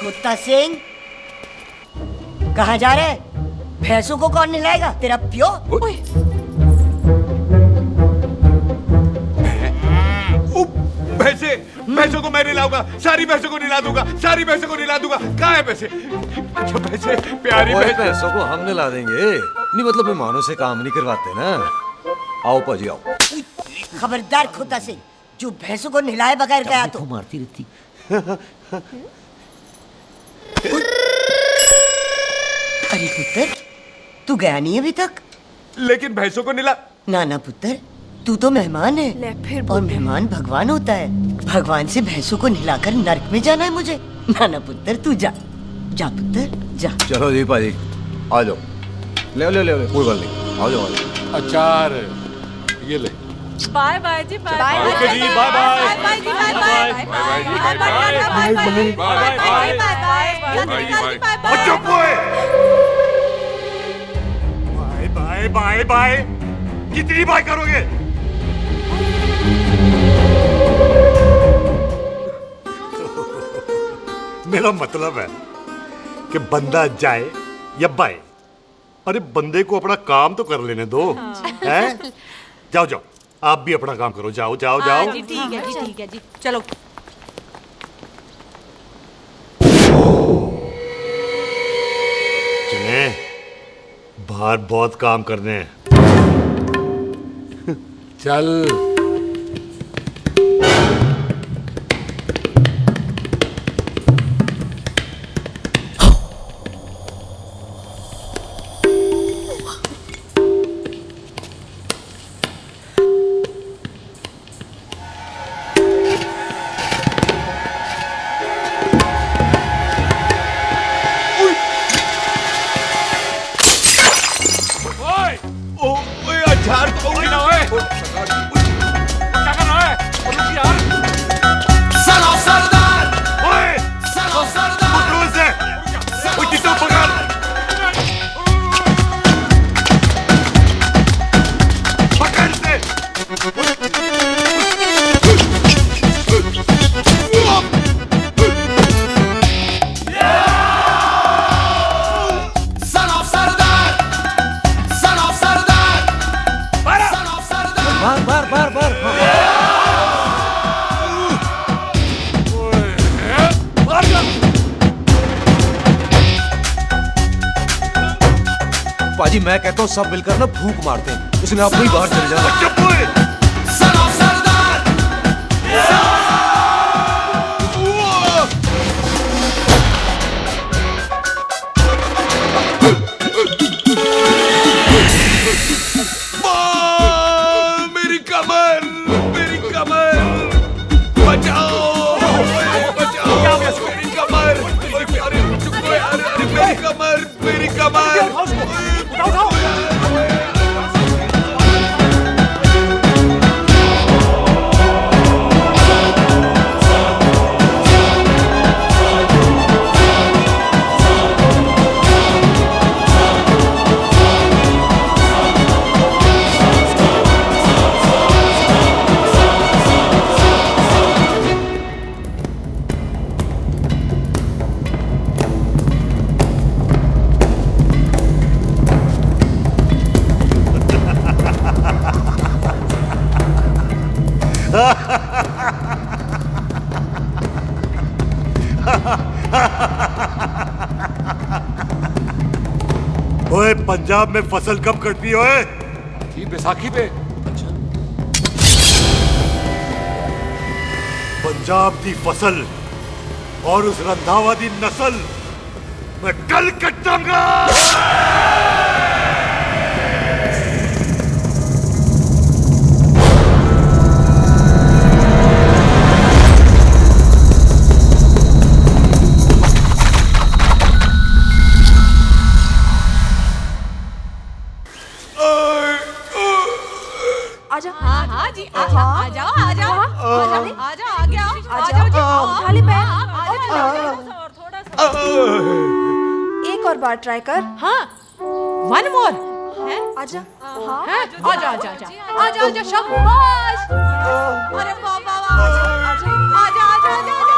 कुत्ता सिंह, कहाँ जा रहे? भैंसों को कौन नहलाएगा? तेरा प्यो? भैंसों को मैं नहलाऊंगा, सारी भैंसों को नहला दूंगा, सारी भैंसों को नहला दूंगा। कहाँ है पैसे? अच्छा भैंसे, प्यारी पैसों को हम नहला देंगे। नहीं मतलब मेहमानों से काम नहीं करवाते ना। आओ पाजी आओ। खबरदार कुत्ता सिंह, जो भैंसों को नहलाए बगैर गया तो मारती रहती। अरे पुत्र, तू गया नहीं अभी तक? लेकिन भैंसों को नहला। ना ना पुत्र, तू तो मेहमान है। ले फिर और मेहमान भगवान होता है। भगवान से भैंसों को नहलाकर नरक में जाना है मुझे। ना ना पुत्र, तू जा, जा पुत्र जा। चलो जी पाजी, आ जाओ। ले ले ले, कोई बात नहीं, आ जाओ। अचार ये ले। बाय बाय जी, बाय बाय। ओके जी, बाय बाय। बाय बाय जी, बाय बाय। बाय बाय जी, bye bye. Bye bye. Bye bye. चुप हुए। Bye bye bye bye. कितनी बाय करोगे? मेरा मतलब है कि बंदा जाए या बाय, अरे बंदे को अपना काम तो कर लेने दो। हैं? जाओ जाओ, आप भी अपना काम करो। जाओ जाओ जाओ। जी ठीक है जी, ठीक है जी, चलो। चले, बाहर बहुत काम करने हैं। चल। अचार तो गिना है। पाजी मैं कहता हूँ सब मिलकर ना फूंक मारते हैं, इसने आप ही बाहर चले जाना। चुप हुए। मेरी कमर, मेरी कमर, बचाओ, बचाओ, मेरी कमर, अरे मेरी कमर, मेरी कमर। ओए पंजाब में फसल कब कटती है ओए? ये बैसाखी पे। पंजाब की फसल और उस रंधावा दी नस्ल मैं कल कटांगा। आजा। हाँ हाँ जी आजा आजा आजा आजा आ गया आ जाओ जी खाली पैर थोड़ा सा एक और बार ट्राई कर। हाँ वन मोर है आजा। हाँ आजा आजा आजा आजा आजा शाबाश अरे बाबा आजा आजा आजा आजा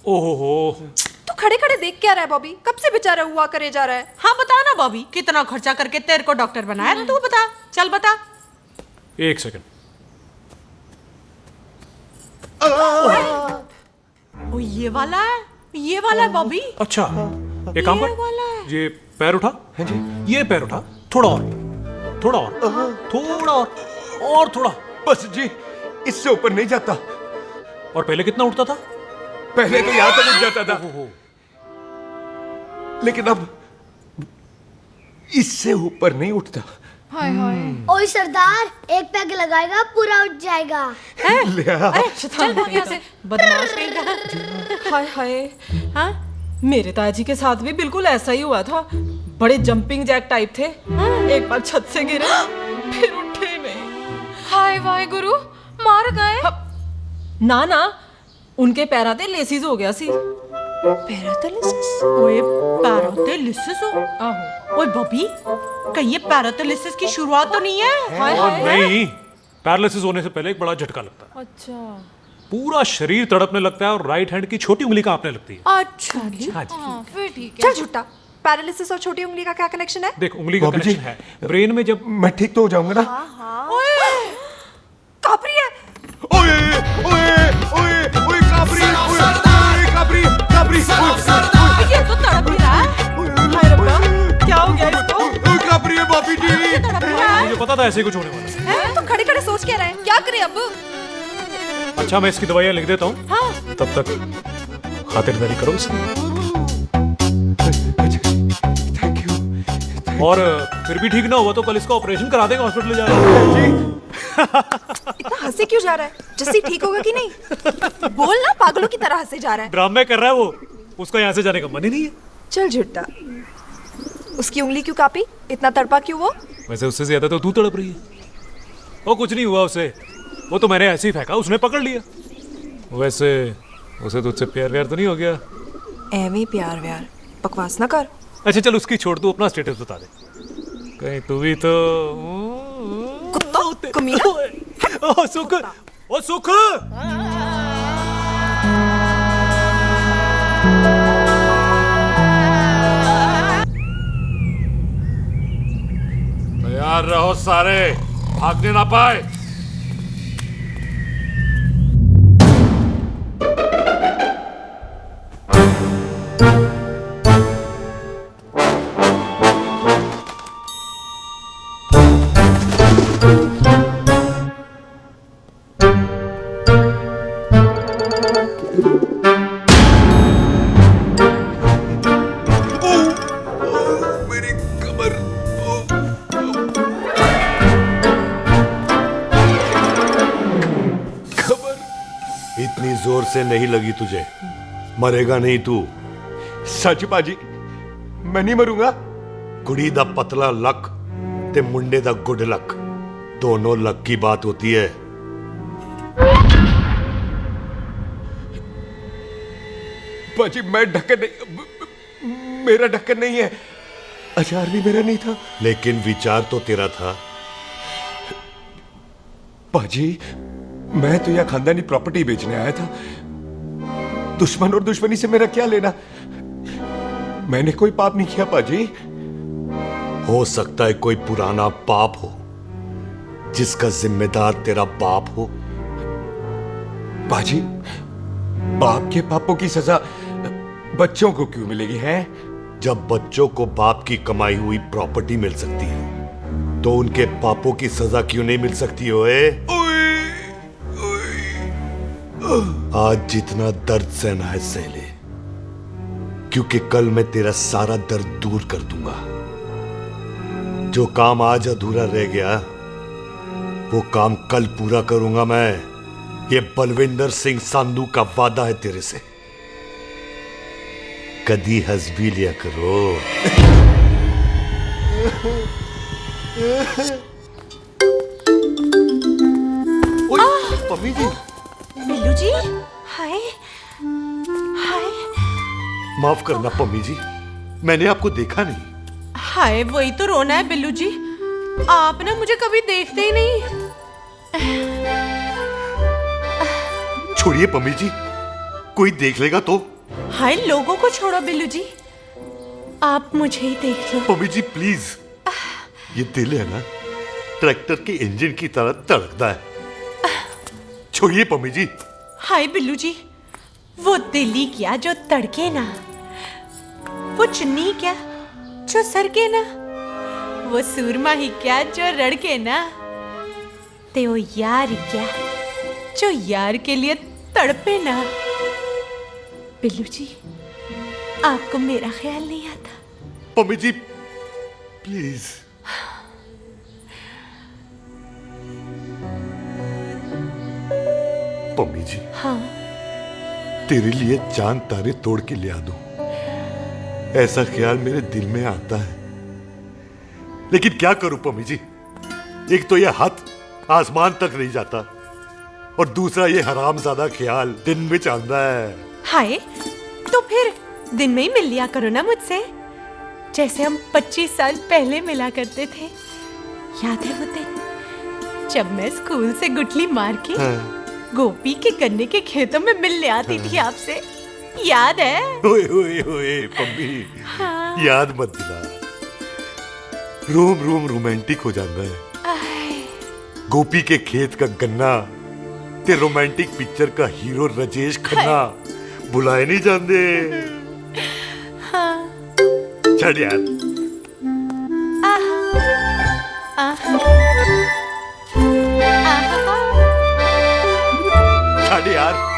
ओहो तू खड़े खड़े देख क्या रहा है बॉबी? कब से बेचारा हुआ करे जा रहा है? हाँ बता ना बॉबी, कितना खर्चा करके तेरे को डॉक्टर बनाया ना, तू बता, चल बता। एक सेकंड। ओ ये वाला है बॉबी। अच्छा एक काम कर, ये पैर उठा। है जी। ये पैर उठा, थोड़ा और थोड़ा और थोड़ा और थोड़ा। बस जी, इससे ऊपर नहीं जाता। और पहले कितना उठता था? पहले तो यहां तक उठ जाता था, लेकिन अब इससे ऊपर नहीं उठता। हाय हाय। ओए सरदार, एक पैग लगाएगा पूरा उठ जाएगा। चल यहाँ से बदमाश कहीं का। हाय हाय। हाँ मेरे ताजी के साथ भी बिल्कुल ऐसा ही हुआ था। बड़े जंपिंग जैक टाइप थे। एक बार छत से गिरे फिर उठे नहीं। हाय वाहे गुरु, मार गए? ना ना, उनके पैरा ते लेसिस हो गया सी। पैरालिसिस? ओए पैरालिसिस हो? आहो। ओए बॉबी, कहीं ये पैरालिसिस की शुरुआत तो नहीं है? हाय हाय। नहीं, पैरालिसिस होने से पहले एक बड़ा झटका लगता है। अच्छा। पूरा शरीर तड़पने लगता है और राइट हैंड की छोटी उंगली कांपने लगती है। अच्छा जी। हाँ जी। फिर ठीक है। चल झूठा, पैरालिसिस और छोटी उंगली का क्या कनेक्शन है? देख उंगली का कनेक्शन है ब्रेन में। जब मैं ठीक तो हो जाऊंगा ना? ओए कापरी है। ओए ओए ओए ओए काबरी, ओए काबरी काबरी। ये तो तड़प ही रहा है। हाय रब्बा, क्या हो गया इसको? ओए काबरी है बाबी जी। मुझे पता था ऐसे कुछ होने वाला है। तो खड़े खड़े सोच के रहे हैं, क्या करें अब? अच्छा मैं इसकी दवाइयाँ लिख देता हूँ। हाँ। तब तक खातिरदारी करो इसकी। Thank you. और फिर भी ठीक ना हुआ तो कल इसका ऑपरेशन करा देंगे, हॉस्पिटल ले जाएंगे। इतना हंसे क्यों जा रहा है? जैसे ठीक होगा कि नहीं? बोल ना, पागलों की तरह हंसे जा रहा है। ड्रामे कर रहा है वो, उसका यहाँ से जाने का मन ही नहीं है। चल झुट्टा, उसकी उंगली क्यों कापी? इतना तड़पा क्यों वो? वैसे उससे ज्यादा तो तू तड़प रही है। वो कुछ नहीं हुआ उसे, वो तो मैंने ऐसे ही फेंका, उसने पकड़ लिया। वैसे उसे तुझसे प्यार व्यार तो नहीं हो गया? एਵੇਂ प्यार व्यार बकवास ना कर। अच्छा चल उसकी छोड़, तू अपना स्टेटस बता दे। कहीं तू भी तो कुत्ता कमीना। ओ सुख, ओ सुख। तैयार रहो सारे, भागने ना पाए। से नहीं लगी तुझे, मरेगा नहीं तू। सच पाजी, मैं नहीं मरूंगा। कुड़ी दा पतला लक ते मुंडे दा गुड लक, दोनों लक की बात होती है। पाजी मैं ढक्कन नहीं, मेरा ढक्कन नहीं है, अचार भी मेरा नहीं था। लेकिन विचार तो तेरा था। पाजी मैं तो यह खानदानी प्रॉपर्टी बेचने आया था, दुश्मन और दुश्मनी से मेरा क्या लेना। मैंने कोई पाप नहीं किया पाजी। हो सकता है कोई पुराना पाप हो जिसका जिम्मेदार तेरा बाप हो। पाजी बाप के पापों की सजा बच्चों को क्यों मिलेगी है? जब बच्चों को बाप की कमाई हुई प्रॉपर्टी मिल सकती है तो उनके पापों की सजा क्यों नहीं मिल सकती? ओए आज जितना दर्द सहना है सह ले, क्योंकि कल मैं तेरा सारा दर्द दूर कर दूंगा। जो काम आज अधूरा रह गया वो काम कल पूरा करूंगा मैं। ये बलविंदर सिंह संधू का वादा है तेरे से। कदी हंस भी लिया करो। पम्मी जी। बिल्लू जी, हाय हाय। माफ करना पम्मी जी, मैंने आपको देखा नहीं। हाय वही तो रोना है बिल्लू जी, आप ना मुझे कभी देखते ही नहीं। छोड़िए पम्मी जी, कोई देख लेगा तो। हाय लोगों को छोड़ो बिल्लू जी, आप मुझे ही देख लो। पम्मी जी प्लीज, ये दिल है ना ट्रैक्टर के इंजन की तरह धड़कता है। छोड़िए पम्मी जी। हाय बिल्लू जी, वो दिल ही क्या जो तड़के ना, वो चुन्नी क्या जो सरके ना, वो सूरमा ही क्या जो रड़के ना, ते वो यार ही क्या जो यार के लिए तड़पे ना। बिल्लू जी आपको मेरा ख्याल नहीं आता? पम्मी जी प्लीज। पम्मी जी हाँ तेरे लिए चांद तारे तोड़ के ले आ दूं, ऐसा ख्याल मेरे दिल में आता है। लेकिन क्या करूं पम्मी जी, एक तो ये हाथ आसमान तक नहीं जाता और दूसरा ये हरामजादा ख्याल दिन में चलता है। हाय तो फिर दिन में ही मिल लिया करो ना मुझसे, जैसे हम 25 साल पहले मिला करते थे। याद है वो दिन जब मैं स्कूल से गुठली मार के गोपी के गन्ने के खेतों में मिलने आती थी आपसे, याद है? ओए ओए ओए पम्मी, हाँ। याद मत दिला, रोम रोम रोमांटिक हो जाता है। गोपी के खेत का गन्ना ते रोमांटिक पिक्चर का हीरो राजेश खन्ना बुलाए नहीं जाते। हाँ। छड़ यार। छड़ यार।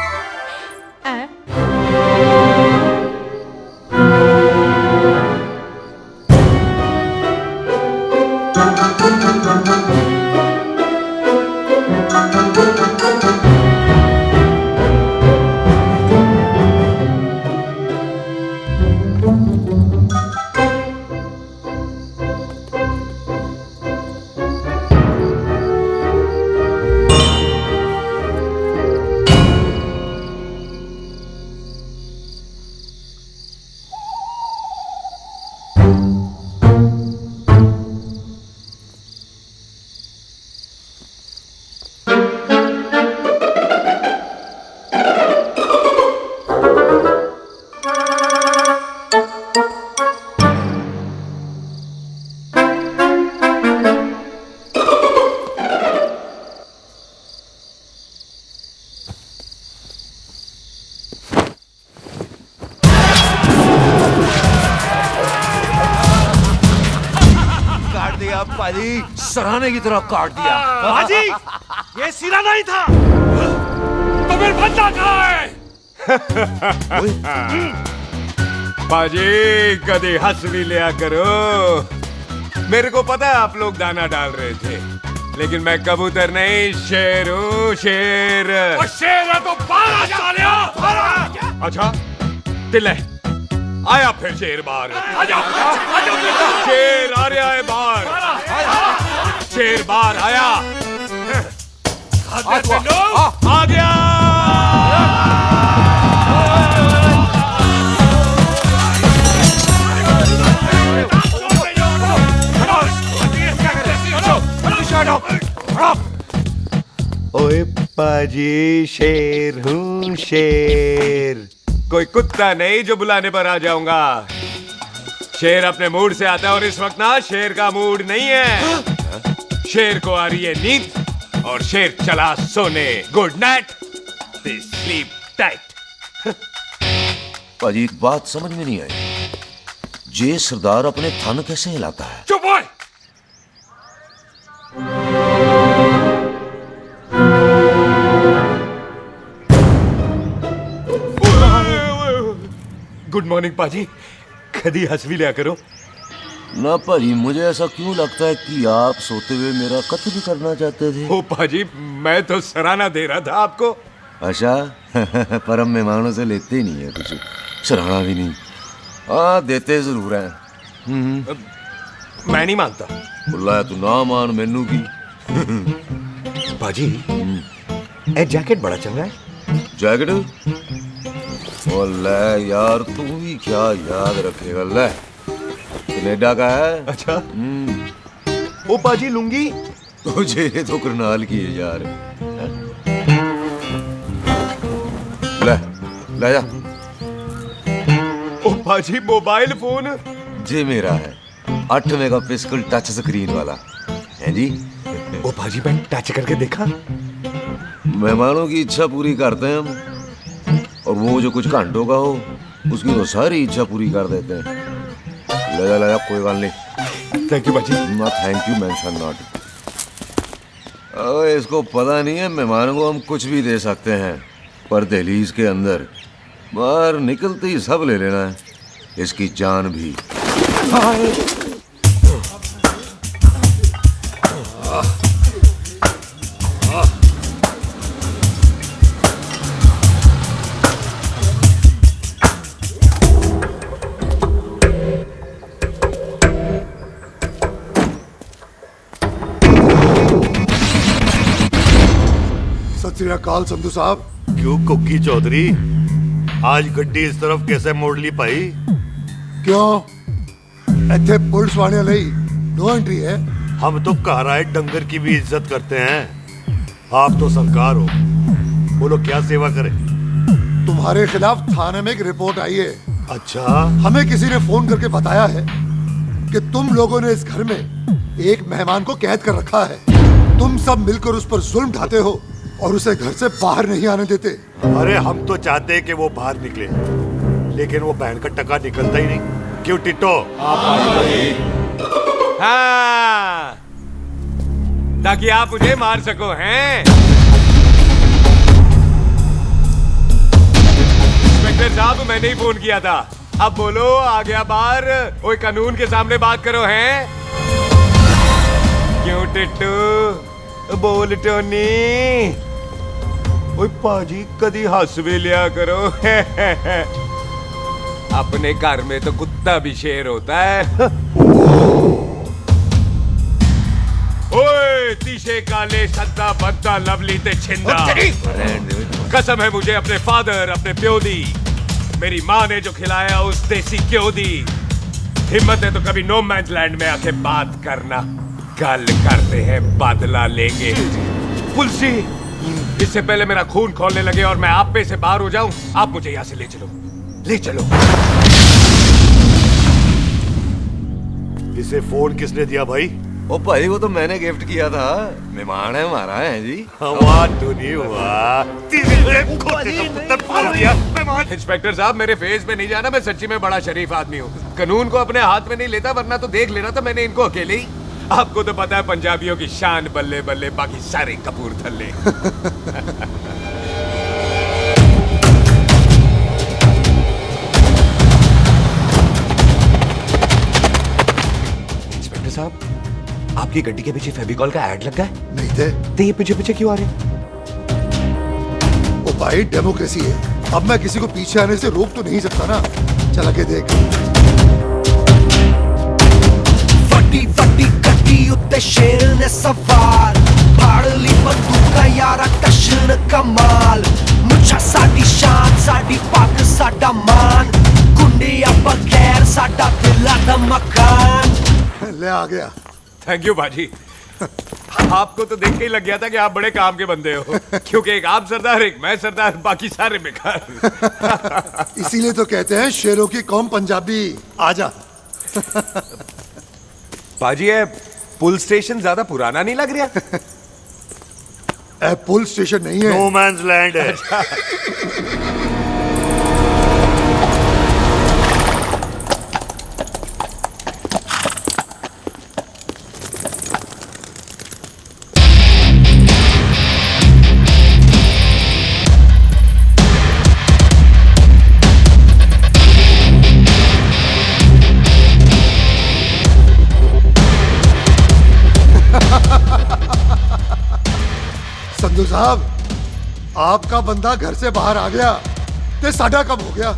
पाजी सराहने की तरह काट दिया। पाजी ये सिरा नहीं था, तो फिर बंदा कहाँ है? पाजी कभी हंस भी लिया करो। मेरे को पता है आप लोग दाना डाल रहे थे, लेकिन मैं कबूतर नहीं, शेर हूँ, शेर। और शेर है तो 12 सालिया, 12। अच्छा दिल है, आया फिर शेर बाहर। शेर आ रहा है बाहर, शेर बाहर आया, आ गया। ओए पाजी, शेर हूँ, शेर। कोई कुत्ता नहीं जो बुलाने पर आ जाऊंगा। शेर अपने मूड से आता है और इस वक्त ना शेर का मूड नहीं है। शेर को आ रही है नींद और शेर चला सोने। Good night, sleep tight. पाजी एक बात समझ में नहीं आई, जे सरदार अपने थन कैसे हिलाता है? चुप हो। गुड मॉर्निंग पाजी, कभी हंस भी लिया करो। ना पाजी, मुझे ऐसा क्यों लगता है कि आप सोते हुए मेरा कत्ल करना चाहते थे? ओ पाजी, मैं तो सराहना दे रहा था आपको। अच्छा पर हम मेहमानों से लेते ही नहीं है कुछ, सराहना भी नहीं। हाँ देते जरूर हैं। मैं नहीं मानता। बुलाया तू ना मान मैनू की। पाजी ए जैकेट बड़ा चंगा है। जैकेट? ओ ले यार, तू भी क्या याद रखेगा। ले कनेडा का है। अच्छा। ओ पाजी लुंगी तुझे तो करनाल की है यार। ले ले जा। ओ पाजी मोबाइल फोन जे मेरा है, 8 मेगापिक्सल टच स्क्रीन वाला है जी। ओ पाजी मैं टच करके देखा। मेहमानों की इच्छा पूरी करते हैं हम, और वो जो कुछ घंटों का हो उसकी तो सारी इच्छा पूरी कर देते हैं। ले जा कोई बात नहीं। थैंक यू बाजी। ना थैंक यू मेंशन नॉट। इसको पता नहीं है मेहमानों को हम कुछ भी दे सकते हैं, पर दहलीज के अंदर बाहर निकलते ही सब ले लेना है, इसकी जान भी। सत श्री अकाल संधू साहब। क्यों कुक्की चौधरी, आज गड्डी इस तरफ कैसे मोड़ ली भाई? क्यों इतने पुलिस वाले नहीं नो एंट्री है? हम तो घर आए डंगर की भी इज्जत करते हैं, आप तो सरकार हो, बोलो क्या सेवा करें? तुम्हारे खिलाफ थाने में एक रिपोर्ट आई है। अच्छा? हमें किसी ने फोन करके बताया है कि तुम लोगों ने इस घर में एक मेहमान को कैद कर रखा है। तुम सब मिलकर उस पर जुल्म ढाते हो और उसे घर से बाहर नहीं आने देते। अरे हम तो चाहते हैं कि वो बाहर निकले, लेकिन वो बहन का टका निकलता ही नहीं। क्यों टिट्टो? हाँ, ताकि आप मुझे मार सको हैं। इंस्पेक्टर साहब, मैंने ही फोन किया था। अब बोलो, आ गया बाहर? ओए कानून के सामने बात करो हैं। क्यों टिट्टू? बोल टोनी। ओए पाजी, कदी हंस भी लिया करो। अपने घर में तो कुत्ता भी शेर होता है। ओए तीशे काले सद्दा बद्दा लवली ते छिंदा, कसम है मुझे अपने फादर, अपने प्यो दी, मेरी माँ ने जो खिलाया उस देसी क्यों दी। हिम्मत है तो कभी नो मैन लैंड में आके बात करना। कल करते हैं, बदला लेंगे। पुलसी, इससे पहले मेरा खून खोलने लगे और मैं आप पे से बाहर हो जाऊं, आप मुझे यहाँ से ले चलो, ले चलो। इसे फोन किसने दिया भाई? ओ भाई, वो तो मैंने गिफ्ट किया था। मेहमान है हमारा, है जी। वाह टोनी वाह। इंस्पेक्टर साहब, मेरे फेस पे नहीं जाना, मैं सच्ची में बड़ा शरीफ आदमी हूँ। कानून को अपने हाथ में नहीं लेता, वरना तो देख लेना था मैंने इनको अकेले ही। आपको तो पता है पंजाबियों की शान बल्ले बल्ले, बाकी सारे कपूरथल्ले। इंस्पेक्टर साहब, आप आपकी गड्डी के पीछे फेविकॉल का ऐड लग गया है? नहीं थे। तो ये पीछे पीछे क्यों आ रहे हैं? ओ भाई डेमोक्रेसी है, अब मैं किसी को पीछे आने से रोक तो नहीं सकता ना। चल के देख। ਵੱਡੀ ਵੱਡੀ ਗੱਡੀ ਉੱਤੇ ਸ਼ੇਰ ਨੇ ਸਵਾਰ ਫਾੜ ਲਈ ਬੰਦੂਕਾਂ ਯਾਰਾ ਟਸ਼ਨ ਕਮਾਲ ਮੁੱਛਾਂ ਸਾਡੀ ਸ਼ਾਨ ਸਾਡੀ ਪੱਗ ਸਾਡਾ ਮਾਨ ਗੁੰਡਿਆਂ ਬਗੈਰ ਸਾਡਾ ਦਿਲਾਂ ਦਾ ਮਕਾਨ। ले आ गया। थैंक यू बाजी। आपको तो देख के ही लग गया था कि आप बड़े काम के बंदे हो, क्योंकि एक आप सरदार, एक मैं सरदार, बाकी सारे बेकार। इसीलिए तो कहते हैं शेरों की कौम पंजाबी। आजा। बाजी ये पुल स्टेशन ज्यादा पुराना नहीं लग रहा? पुल स्टेशन नहीं है, नो मैंस लैंड है। संधू साहब, आपका बंदा घर से बाहर आ गया ते साडा कम हो गया।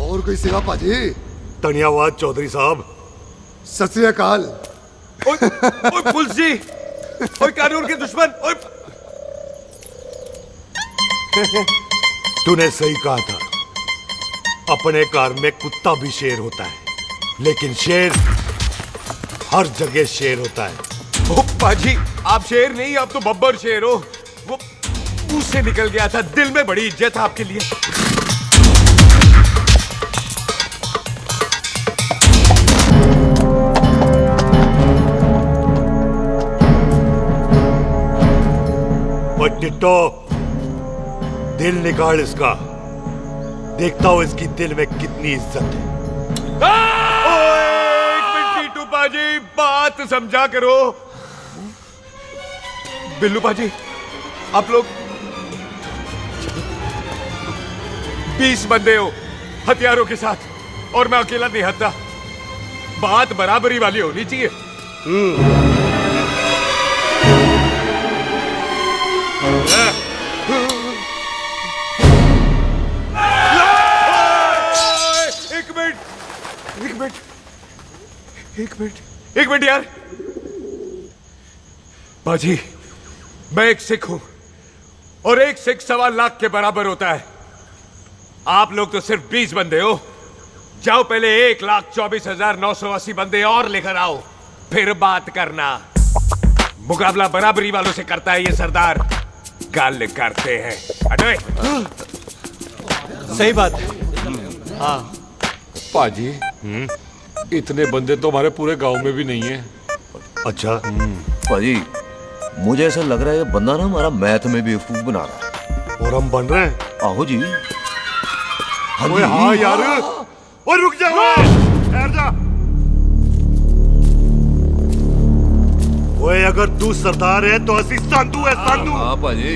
और कोई सेवा पाजी? धन्यवाद चौधरी साहब। सत श्री अकाल। ओए पुलिस जी, ओए कानून के दुश्मन, ओए। तूने सही कहा था, अपने घर में कुत्ता भी शेर होता है, लेकिन शेर हर जगह शेर होता है। ओ पाजी, आप शेर नहीं, आप तो बब्बर शेर हो। वो मुंह से निकल गया था, दिल में बड़ी इज्जत है आपके लिए। टिट्टो, दिल निकाल इसका, देखता हूं इसकी दिल में कितनी इज्जत है। एक मिनट टीटू पाजी, बात समझा करो। बिल्लू पाजी, आप लोग 20 बंदे हो हथियारों के साथ, और मैं अकेला नहीं हत्या। बात बराबरी वाली होनी चाहिए। एक मिनट यार। बाजी, मैं एक सिख हूं, और एक सिख 1.25 लाख के बराबर होता है। आप लोग तो सिर्फ 20 बंदे हो। जाओ पहले 1,24,980 बंदे और लेकर आओ, फिर बात करना। मुकाबला बराबरी वालों से करता है ये सरदार, गाल करते हैं। हटो। सही बात है। हाँ पाजी, इतने बंदे तो हमारे पूरे गांव में भी नहीं है। अच्छा पाजी, मुझे ऐसा लग रहा है ये बंदा ना हमारा मैथ में बेवकूफ बना रहा है। और हम बन रहे हैं? आहो जी। ओए हाँ यार, और रुक जा, ठहर जा। ओए अगर तू सरदार है तो असी संधू है, संधू। हाँ पाजी।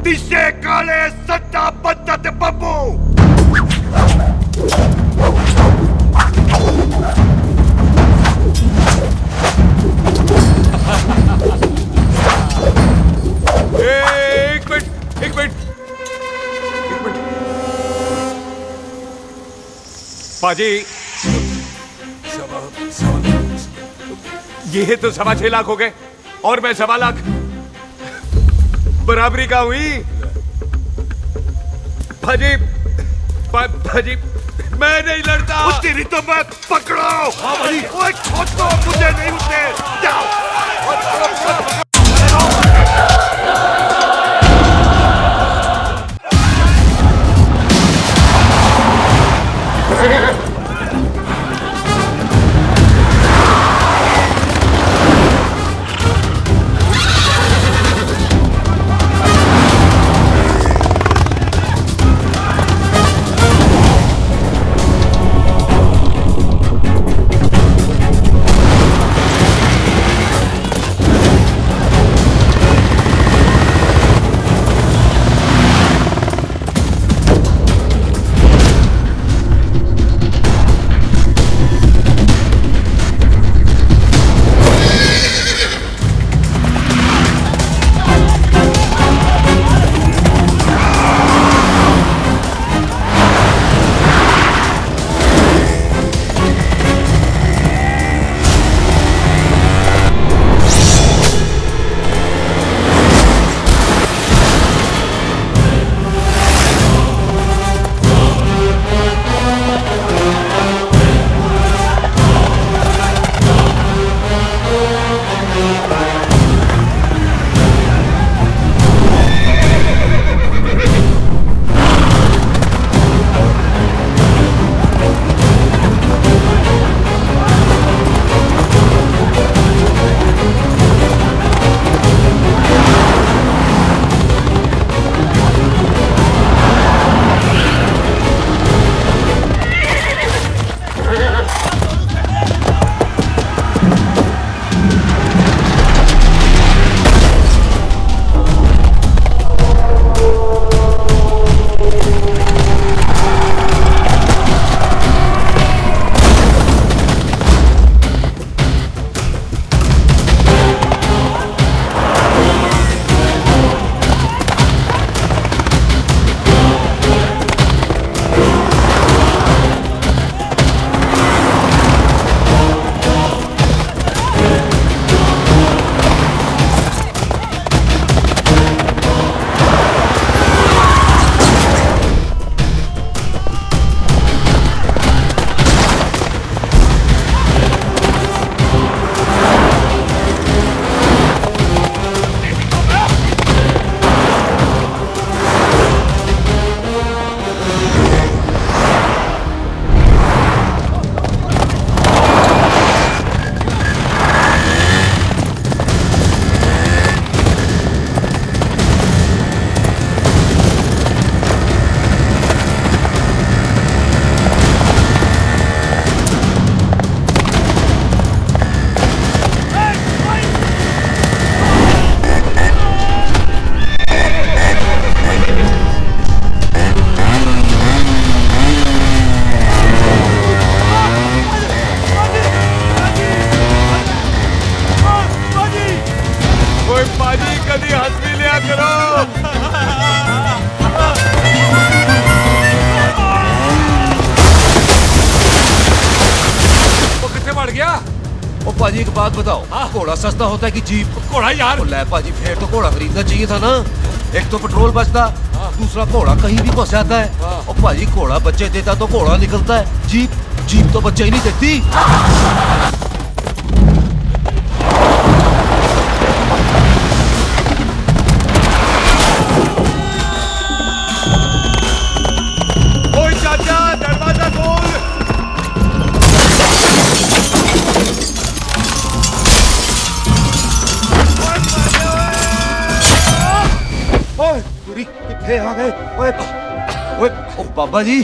तिशे काले सट्टा बद्दा ते बब्बू। एक मिनट। पाजी, ये तो 6.25 लाख हो गए, और मैं 1.25 लाख। बराबरी का हुई। भाजी, भाजी, मैं नहीं लड़ता। तेरी तो मैं पकड़ो। ओए छोड़ दो मुझे, नहीं उठते। जाओ। ओ पाजी एक बात बताओ, घोड़ा सस्ता होता है कि जीप? घोड़ा यार। ओ ले पाजी, फिर तो घोड़ा खरीदना चाहिए था ना। एक तो पेट्रोल बचता, दूसरा घोड़ा कहीं भी फंस जाता है। और पाजी घोड़ा बच्चे देता तो घोड़ा निकलता है, जीप तो बच्चे ही नहीं देती। ओए चाचा, दरवाजा खोल। ओए कितने आ गए? ओए ओए ओ बाबा जी,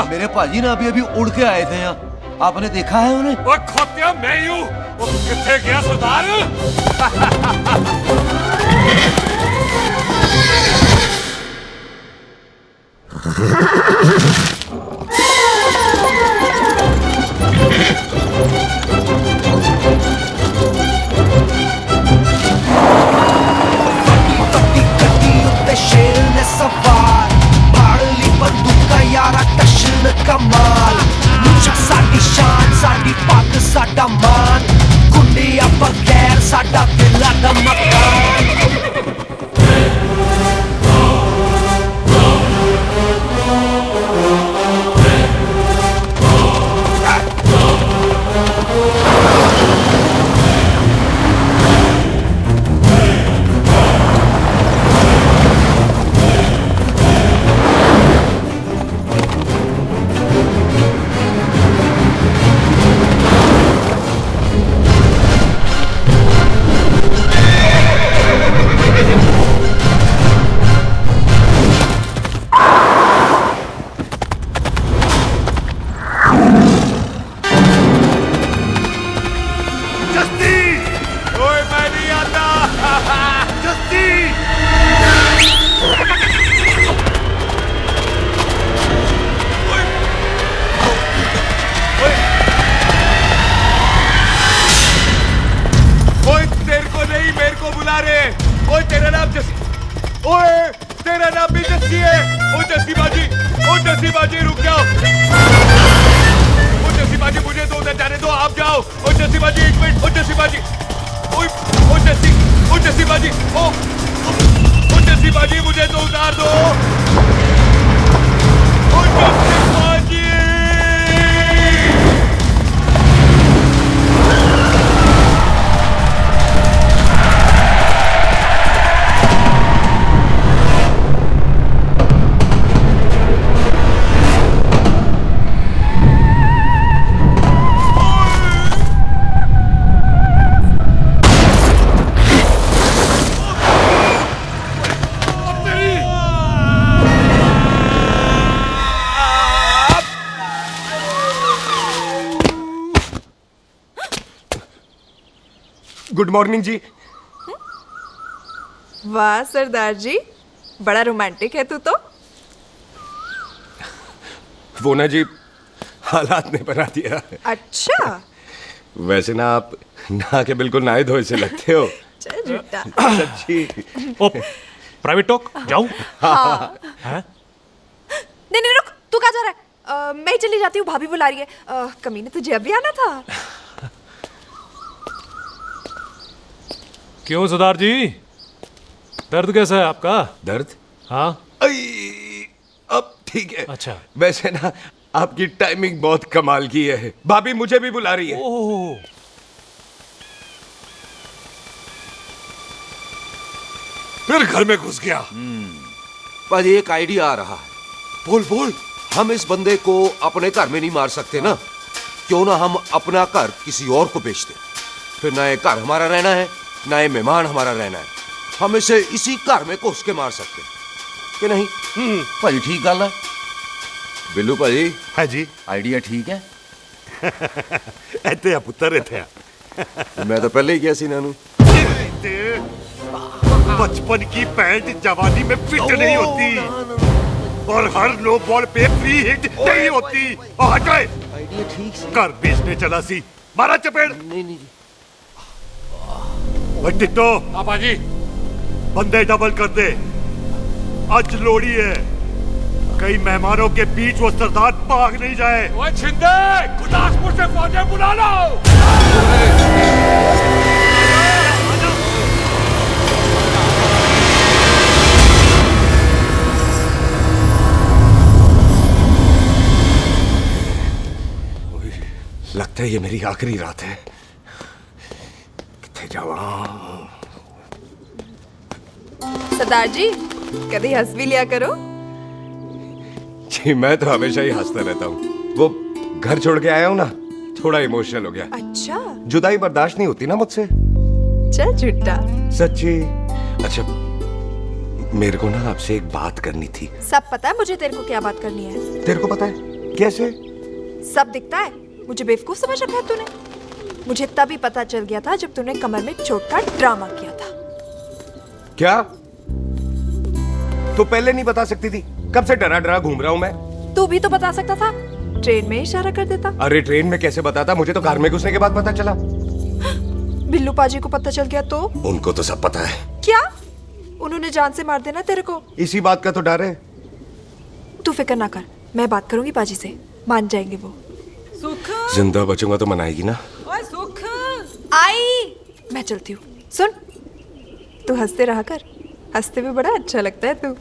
मेरे पाजी ना अभी उड़ के आए थे यहाँ, आपने देखा है उन्हें? ओए खोतिया मैं ही हूँ। वो कितने गया सरदार? शेर ने सवार फाड़ली बंदूक का यारा टशन कमाल मुझा साडी शान साडी पग साडा मान गुंडिया बगैर साडा दिला दा मकान गुड मॉर्निंग जी। वाह सरदार जी, बड़ा रोमांटिक है तू तो। वो ना जी, हालात ने बना दिया। अच्छा। वैसे ना आप नहा के बिल्कुल नहाए धोए से लगते हो। चल झूठा। सच्ची। ओ, प्राइवेट टॉक जाऊं? हाँ। नहीं नहीं रुक, तू कहाँ जा रहा है? मैं ही चली जाती हूँ, भाभी बुला रही है। कमीने तुझे अभी आना था। क्यों सरदार जी, दर्द कैसा है आपका? दर्द? हाँ। अब ठीक है। अच्छा। वैसे ना आपकी टाइमिंग बहुत कमाल की है। भाभी मुझे भी बुला रही है। ओह। फिर घर में घुस गया। पर एक आइडिया आ रहा है। बोल बोल। हम इस बंदे को अपने घर में नहीं मार सकते ना, क्यों ना हम अपना घर किसी और को बेच दें। फिर ना ये घर हमारा रहना है, ना ये मेहमान हमारा रहना है। हम इसे इसी घर में घुस के मार सकते कि नहीं? भाजी ठीक गल है। बिल्लू भाजी। हाँ जी। आइडिया ठीक है। ਇੱਥੇ ਆ ਪੁੱਤਰ ਇੱਥੇ ਆ। मैं तो पहले ही किया सी नानू। बचपन की पैंट जवानी में फिट नहीं होती और हर नो बॉल पे फ्री हिट नहीं होती। हटाए। आइडिया ठीक से। घर बेचने चला सी, मारा चपेड़। नहीं नहीं जी। टिट्टो। हाँ बाजी। बंदे डबल कर दे, आज लोड़ी है। कई मेहमानों के बीच वो सरदार भाग नहीं जाए। ओए छिंदे, गुरदासपुर से फौजें बुला लो। लगता है ये मेरी आखिरी रात है। कितने जावा। सरदार जी कभी हंस भी लिया करो। जी मैं तो हमेशा ही हंसता रहता हूँ। वो घर छोड़ के आया हूँ ना, थोड़ा इमोशनल हो गया। अच्छा जुदाई बर्दाश्त नहीं होती ना मुझसे। चल झूठा। सच्ची। अच्छा मेरे को ना आपसे एक बात करनी थी। सब पता है मुझे तेरे को क्या बात करनी है। तेरे को पता है कैसे? सब दिखता है। मुझे बेवकूफ समझ रखा है तूने। मुझे तभी पता चल गया था जब तूने कमर में चोट का ड्रामा किया था। क्या? तो पहले नहीं बता सकती थी? कब से डरा डरा घूम रहा हूँ मैं। तू भी तो बता सकता था, ट्रेन में इशारा कर देता। अरे ट्रेन में कैसे बताता? मुझे तो कार में घुसने के बाद पता चला। बिल्लू पाजी को पता चल गया तो? उनको तो सब पता है। क्या? उन्होंने जान से मार देना तेरे को। इसी बात का तो डर है। तू फिक्र ना कर, मैं बात करूंगी पाजी से, मान जाएंगे वो। सुख जिंदा बचूंगा तो मनाएगी ना? ओए सुख आई मैं चलती हूँ। सुन तू हंसते रहा कर, हंसते भी बड़ा अच्छा लगता है तू।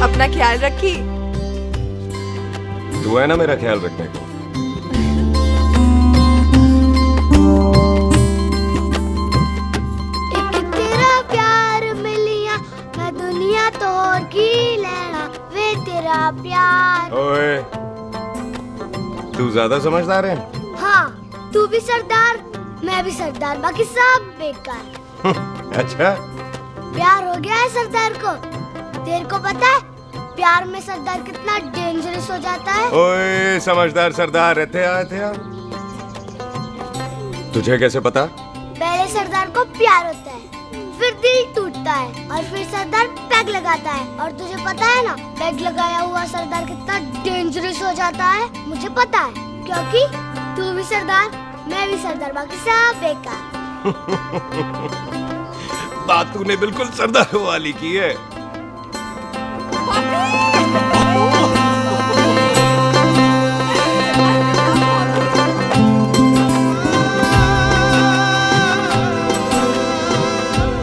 अपना ख्याल रखी। तू है ना मेरा ख्याल रखने को। एक तेरा प्यार मिलिया मैं दुनिया तोड़ की लेना वे तेरा प्यार। ओए तू ज्यादा समझदार है। हाँ तू भी सरदार मैं भी सरदार, बाकी सब बेकार। अच्छा प्यार हो गया है सरदार को। तेरे को पता है प्यार में सरदार कितना डेंजरस हो जाता है। ओए समझदार सरदार रहते आए थे आप। तुझे कैसे पता? पहले सरदार को प्यार होता है, फिर दिल टूटता है और फिर सरदार पैग लगाता है। और तुझे पता है ना पैग लगाया हुआ सरदार कितना डेंजरस हो जाता है। मुझे पता है क्योंकि तू भी सरदार मैं भी सरदार, बाकी सब बेकार। बात तूने बिल्कुल सरदार वाली की है।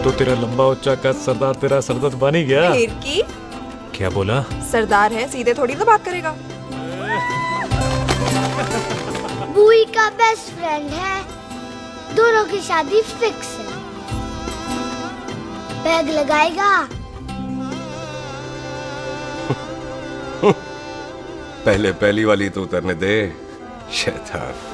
तो तेरा लंबा ऊंचा कद सरदार तेरा सरदर्द बन ही गया। फिर की क्या बोला? सरदार है सीधे थोड़ी ना बात करेगा। बुई का बेस्ट फ्रेंड है, दोनों की शादी फिक्स है। पैग लगाएगा। पहले पहली वाली तो उतरने दे शैतान।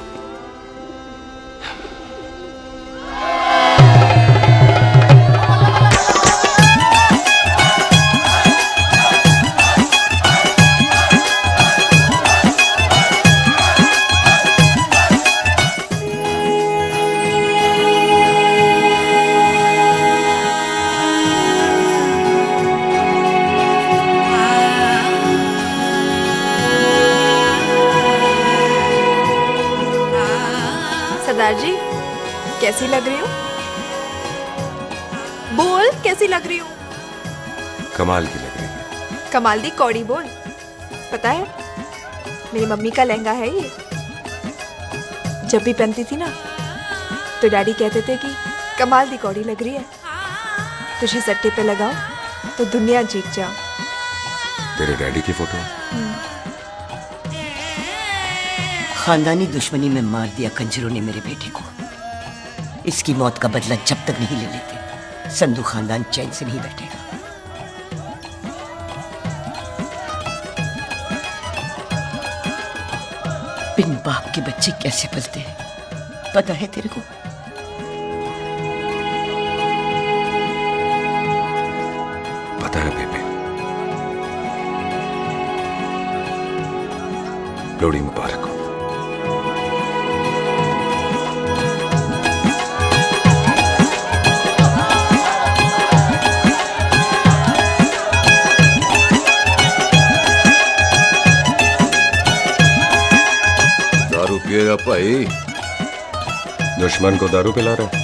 सरदार जी कैसी लग रही हूँ? बोल कैसी लग रही हूँ? कमाल की लग रही है। कमाल दी कौड़ी बोल। पता है मेरी मम्मी का लहंगा है ये। जब भी पहनती थी ना तो डैडी कहते थे कि कमाल दी कौड़ी लग रही है, तुझे सट्टे पे लगाओ तो दुनिया जीत जाओ। तेरे डैडी की फोटो? खानदानी दुश्मनी में मार दिया कंजरों ने मेरे बेटे को। इसकी मौत का बदला जब तक नहीं ले लेते संधू खानदान चैन से नहीं बैठेगा। बिन बाप के बच्चे कैसे पलते हैं पता है तेरे को? पता है बेबे। लोहड़ी मुबारक हो। दारू पिएगा भाई? दुश्मन को दारू पिला रहा है?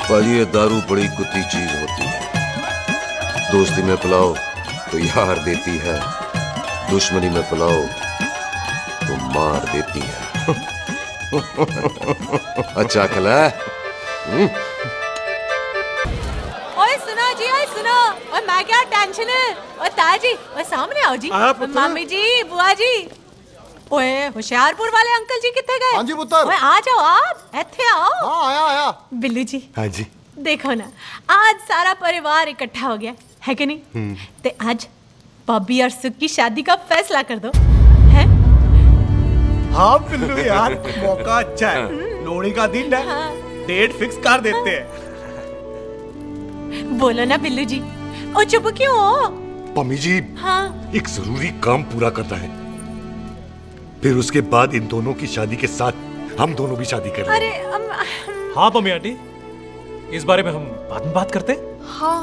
भाजी ये दारू बड़ी कुत्ती चीज होती है। दोस्ती में पिलाओ तो यार देती है, दुश्मनी में पिलाओ तो मार देती है। अच्छा खला। ओए सुनो जी, ओए सुनो, ओए मैं क्या टेंशन है, ओए ताजी, ओए सामने आओ जी, मामी जी, बुआ जी, ओए होशियारपुर वाले अंकल जी कितने गए? हाँ जी पुत्र। ओए आ जाओ आप, ऐथे आओ। हाँ आया आया। बिल्लू जी। हाँ जी। देखो ना, आज सारा परिवार इकट्ठा हो गया है कि नहीं? ते आज बॉबी और सुख की शादी का फैसला कर दो, हैं? हाँ बिल्लू यार, मौका अच्छा है, लोहड़ी का दिन है, डेट फिक्स कर देते हैं। बोलो ना बिल्लू जी, ओ चुप क्यों हो? पम्मी जी, हाँ एक जरूरी काम पूरा करना है, फिर उसके बाद इन दोनों की शादी के साथ हम दोनों भी शादी करेंगे। अरे हाँ पम्मी आंटी, इस बारे में हम बाद में बात करते। हाँ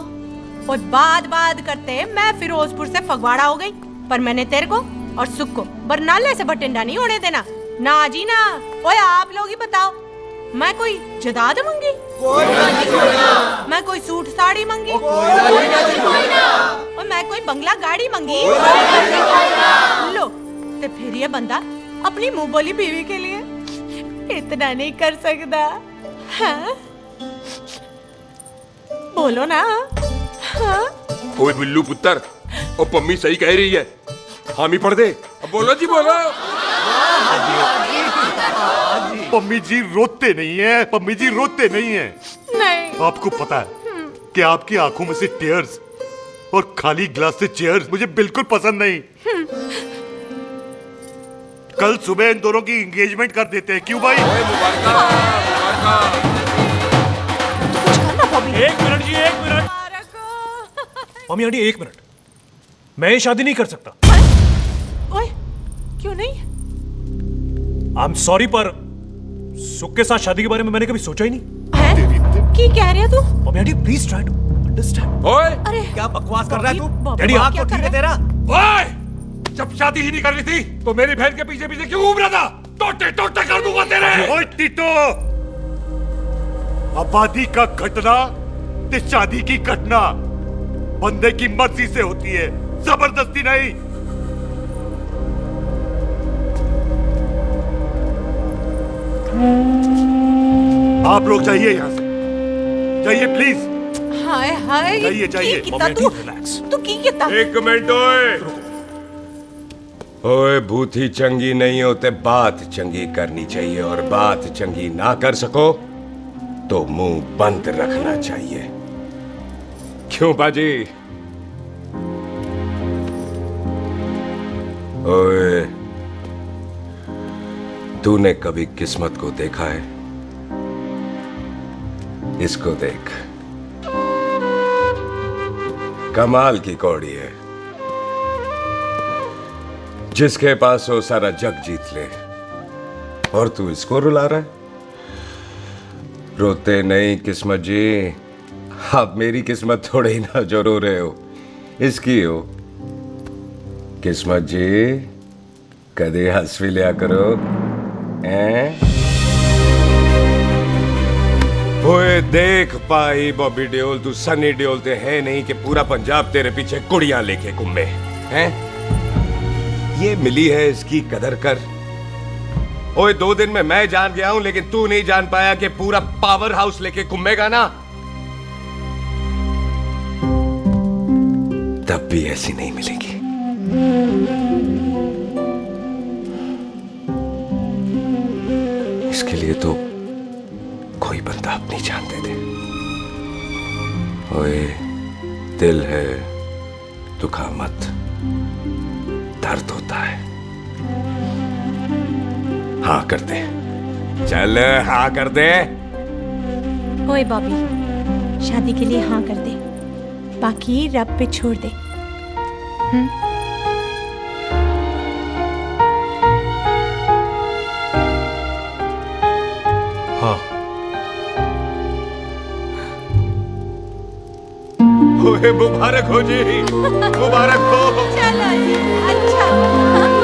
और बात करते मैं फिरोजपुर से फगवाड़ा हो गई, पर मैंने तेरे को और सुख को बरनाले से बटिंडा नहीं होने देना। ना जी ना। ओए आप लोग ही बताओ, मैं कोई जदाद मंगी? मैं कोई सूट साड़ी मंगी? और मैं कोई बंगला गाड़ी मंगी? लो, तो फिर ये बंदा अपनी मुंह बोली बीवी के लिए इतना नहीं कर सकता, हाँ? बोलो ना। हाँ? ओए बिल्लू पुत्र, ओ पम्मी सही कह रही है, हामी पढ़ दे। अब बोलो जी बोलो। पम्मी जी रोते नहीं है, पम्मी जी रोते नहीं है। नहीं। आपको पता है कि आपकी आंखों में से टीयर्स और खाली ग्लास से चेयर्स मुझे बिल्कुल पसंद नहीं। कल सुबह इन दोनों की एंगेजमेंट कर देते हैं, क्यों भाई? एक मिनट जी, एक मिनट। मम्मी आंटी एक मिनट, मैं ये शादी नहीं कर सकता। ओए, क्यों नहीं? आई एम सॉरी, पर सुख के साथ शादी के बारे में मैंने कभी सोचा ही नहीं। हैं? की कह रहे हो तू? Mummy aunty please try to understand. ओए अरे क्या बकवास कर रहा है तू? डैडी दिमाग तो ठीक है तेरा? ओए, जब शादी ही नहीं करनी थी तो मेरी बहन के पीछे पीछे क्यों घूम रहा था? टोटे टोटे कर दूंगा तेरे। ओए टीटो, आबादी का घटना ते शादी की घटना बंदे की मर्जी से होती है, जबरदस्ती नहीं। आप लोग जाइए यहाँ से, जाइए प्लीज। हाय हाय, जाइए, जाइए। की कितना तू की कितना? एक मिनट ओए। ओए भूती चंगी नहीं होते, बात चंगी करनी चाहिए, और बात चंगी ना कर सको तो मुंह बंद रखना चाहिए। क्यों बाजी? ओए, तूने कभी किस्मत को देखा है? इसको देख, कमाल की कौड़ी है, जिसके पास हो सारा जग जीत ले, और तू इसको रुला रहा है? रोते नहीं किस्मत जी, आप मेरी किस्मत थोड़े ही ना जो रो रहे हो, इसकी हो। किस्मत जी, कदे हंस भी लिया करो, हैं? ओए देख पाई बॉबी देओल, तू सनी देओल ते है नहीं कि पूरा पंजाब तेरे पीछे कुड़ियां लेके घूमे, हैं? ये मिली है, इसकी कदर कर। ओए 2 दिन में मैं जान गया हूं, लेकिन तू नहीं जान पाया कि पूरा पावर हाउस लेके घूमेगा ना, तब भी ऐसी नहीं मिलेगी। इसके लिए तो कोई बंदा अपनी जान दे दे। ओए, दिल है, दुखा मत, दर्द होता है। हाँ कर दे, चल हाँ कर दे। ओए बॉबी, शादी के लिए हाँ कर दे, बाकी रब पे छोड़ दे। हाँ। ओए मुबारक हो जी, मुबारक हो। चलो जी, अच्छा।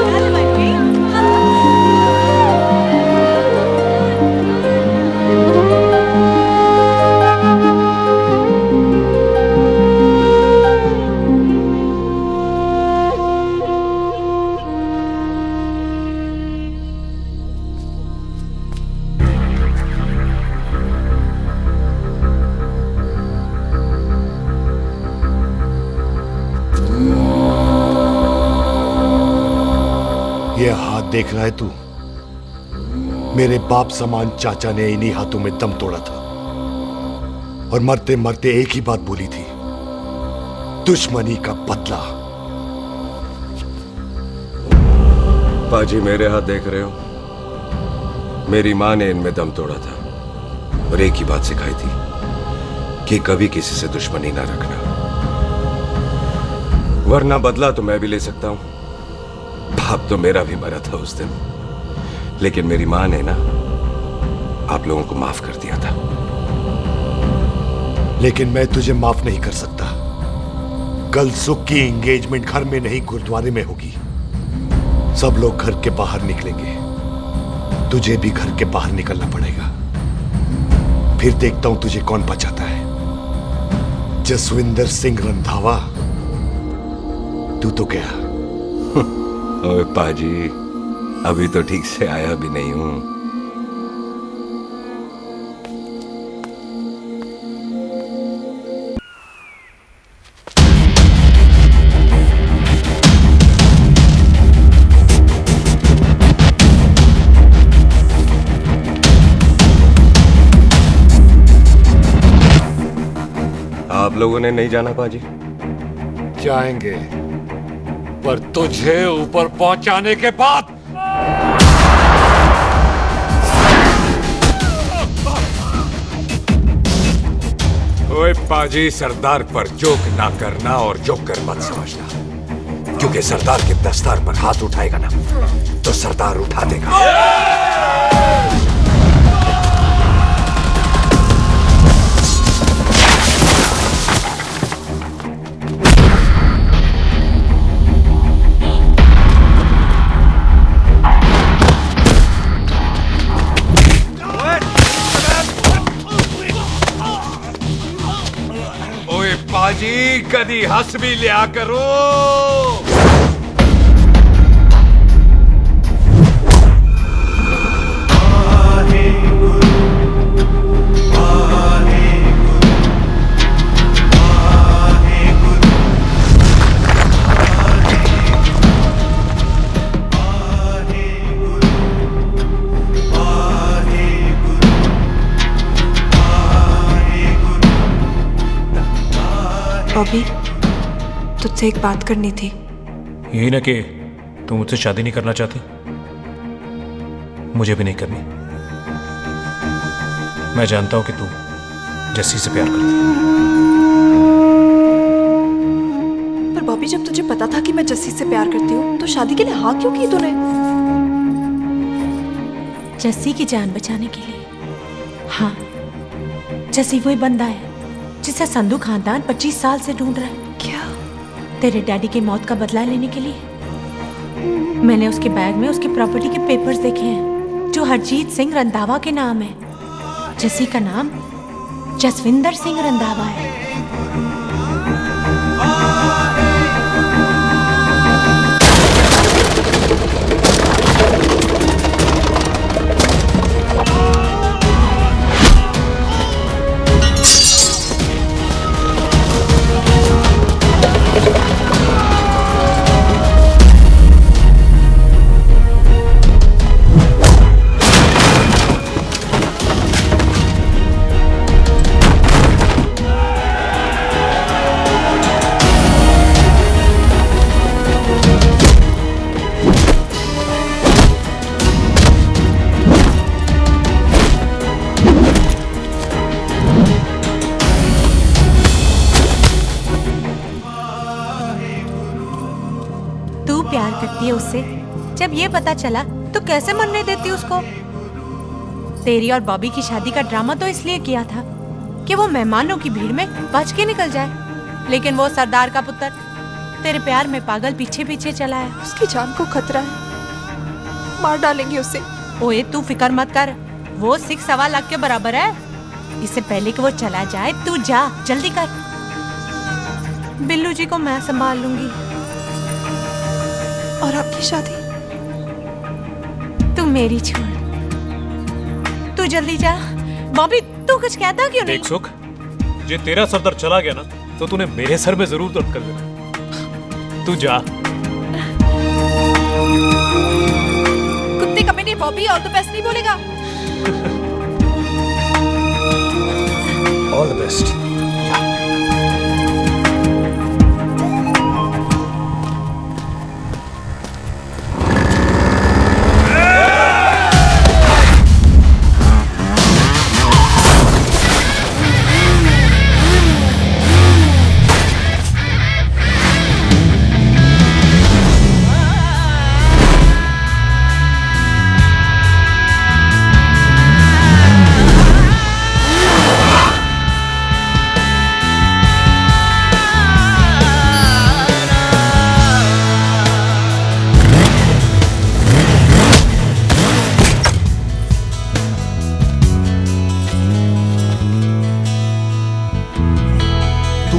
चल बच्ची। देख रहा है तू? मेरे बाप समान चाचा ने इन्हीं हाथों में दम तोड़ा था और मरते मरते एक ही बात बोली थी, दुश्मनी का बदला। पाजी मेरे हाथ देख रहे हो? मेरी माँ ने इनमें दम तोड़ा था और एक ही बात सिखाई थी कि कभी किसी से दुश्मनी ना रखना, वरना बदला तो मैं भी ले सकता हूं। बाप तो मेरा भी मरा था उस दिन, लेकिन मेरी माँ ने ना आप लोगों को माफ कर दिया था। लेकिन मैं तुझे माफ नहीं कर सकता। कल सुख की एंगेजमेंट घर में नहीं गुरुद्वारे में होगी। सब लोग घर के बाहर निकलेंगे, तुझे भी घर के बाहर निकलना पड़ेगा। फिर देखता हूं तुझे कौन बचाता है। जसविंदर सिंह रंधावा, तू तो गया। ओए पाजी, अभी तो ठीक से आया भी नहीं हूं। आप लोगों ने नहीं जाना पाजी? जाएंगे, पर तुझे ऊपर पहुंचाने के बाद। ओए पाजी, सरदार पर जोक ना करना और जोकर मत समझना, क्योंकि सरदार के दस्तार पर हाथ उठाएगा ना तो सरदार उठा देगा। पाजी, कदी हंस भी लिया करो। बॉबी, तुझसे एक बात करनी थी। यही ना कि तू मुझसे शादी नहीं करना चाहती, मुझे भी नहीं करनी। मैं जानता हूं कि तू जस्सी से प्यार करती है। पर बॉबी, जब तुझे पता था कि मैं जस्सी से प्यार करती हूँ तो शादी के लिए हाँ क्यों की तूने? जस्सी की जान बचाने के लिए। हाँ, जस्सी वही बंदा है जिसे संधू खानदान 25 साल से ढूंढ रहा है। क्या? तेरे डैडी की मौत का बदला लेने के लिए। मैंने उसके बैग में उसकी प्रॉपर्टी के पेपर्स देखे हैं जो हरजीत सिंह रंधावा के नाम है। जस्सी का नाम जसविंदर सिंह रंधावा है। प्यार करती है उससे। जब ये पता चला तो कैसे मरने देती उसको। तेरी और बॉबी की शादी का ड्रामा तो इसलिए किया था कि वो मेहमानों की भीड़ में बच के निकल जाए, लेकिन वो सरदार का पुत्र तेरे प्यार में पागल पीछे पीछे चला है। उसकी जान को खतरा है, मार डालेंगे उसे। ओए तू फिक्र मत कर, वो 6.25 लाख के बराबर है। इससे पहले कि वो चला जाए तू जा, जल्दी कर। बिल्लू जी को मैं संभाल लूंगी। और आपकी शादी? तू मेरी छोड़, तू जल्दी जा। बॉबी तू कुछ कहता क्यों नहीं? देख सुख, जे तेरा सरदार चला गया ना तो तूने मेरे सर में जरूर दर्द कर देना। तू जा। इतनी कमेडी बॉबी और तो बेस्ट नहीं बोलेगा। All the best.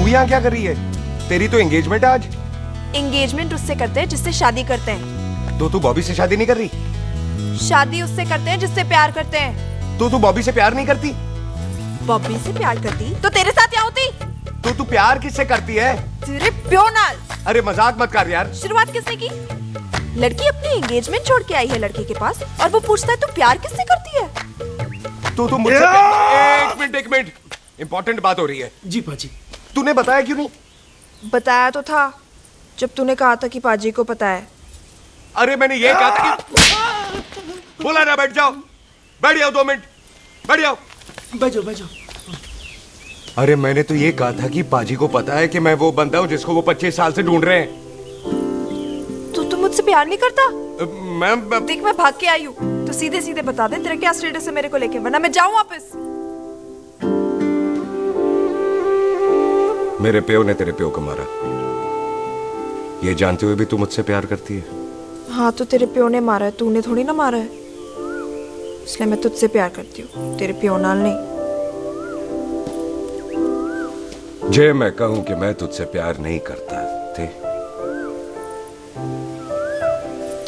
यहाँ क्या कर रही है? तेरी तो एंगेजमेंट है आज। एंगेजमेंट उससे करते हैं जिससे शादी करते हैं। तो तू बॉबी से शादी नहीं कर रही? शादी उससे करते हैं जिससे प्यार करते हैं। तो तू बॉबी से प्यार नहीं करती? बॉबी से प्यार करती तो तेरे साथ क्या होती? तो तू प्यार किससे करती है? तेरे प्यो नाल। अरे मजाक मत कर यार। शुरुआत किसने की? लड़की अपनी एंगेजमेंट छोड़ के आई है लड़के के पास और वो पूछता है तू प्यार किससे करती है? तो तू मुझसे एक मिनट इंपॉर्टेंट बात हो रही है। जी पाजी। तूने बताया क्यों नहीं? बताया तो था जब तूने कहा था कि पाजी को पता है। अरे मैंने ये कहा था कि बोला ना बैठ जाओ। बैठ जाओ 2 मिनट। बैठ जाओ। बैठ जाओ। अरे मैंने तो ये कहा था कि पाजी को पता है कि मैं वो बंदा हूँ जिसको वो 25 साल से ढूंढ रहे हैं। तो तू मुझसे प्यार नहीं करता? मैं देख मैं भाग के आई हूँ तो सीधे सीधे बता दे तेरा क्या स्टेटस है मेरे को लेके, वरना मैं जाऊँ वापस। मेरे प्यो ने तेरे प्यो को मारा, ये जानते हुए भी तू मुझसे प्यार करती है? हाँ तो तेरे प्यो ने मारा है, तूने थोड़ी ना मारा है, इसलिए मैं तुझसे प्यार करती हूँ, तेरे प्यो नाल नहीं। जे मैं कहूं कि मैं तुझसे प्यार नहीं करता थे,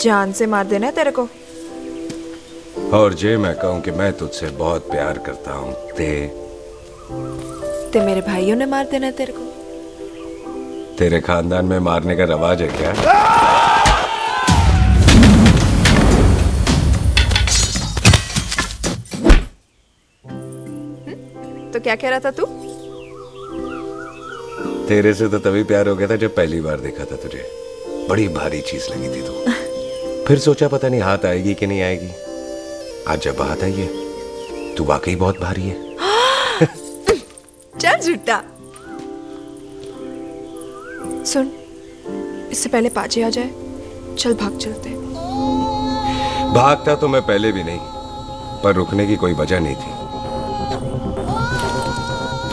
जान से मार देना है तेरे को। और जे मैं कहूं कि मैं तुझसे बहुत प्यार करता हूं ते मेरे भाइयों ने मार देना है तेरे को। तेरे खानदान में मारने का रवाज है क्या? तो क्या कह रहा था तू? तेरे से तो तभी प्यार हो गया था जब पहली बार देखा था तुझे। बड़ी भारी चीज लगी थी तू। फिर सोचा पता नहीं हाथ आएगी कि नहीं आएगी। आज जब हाथ आई है तू वाकई बहुत भारी है। चल झूठा। सुन, इससे पहले पाजी आ जाए, चल भाग चलते। भागता तो मैं पहले भी नहीं, पर रुकने की कोई वजह नहीं थी।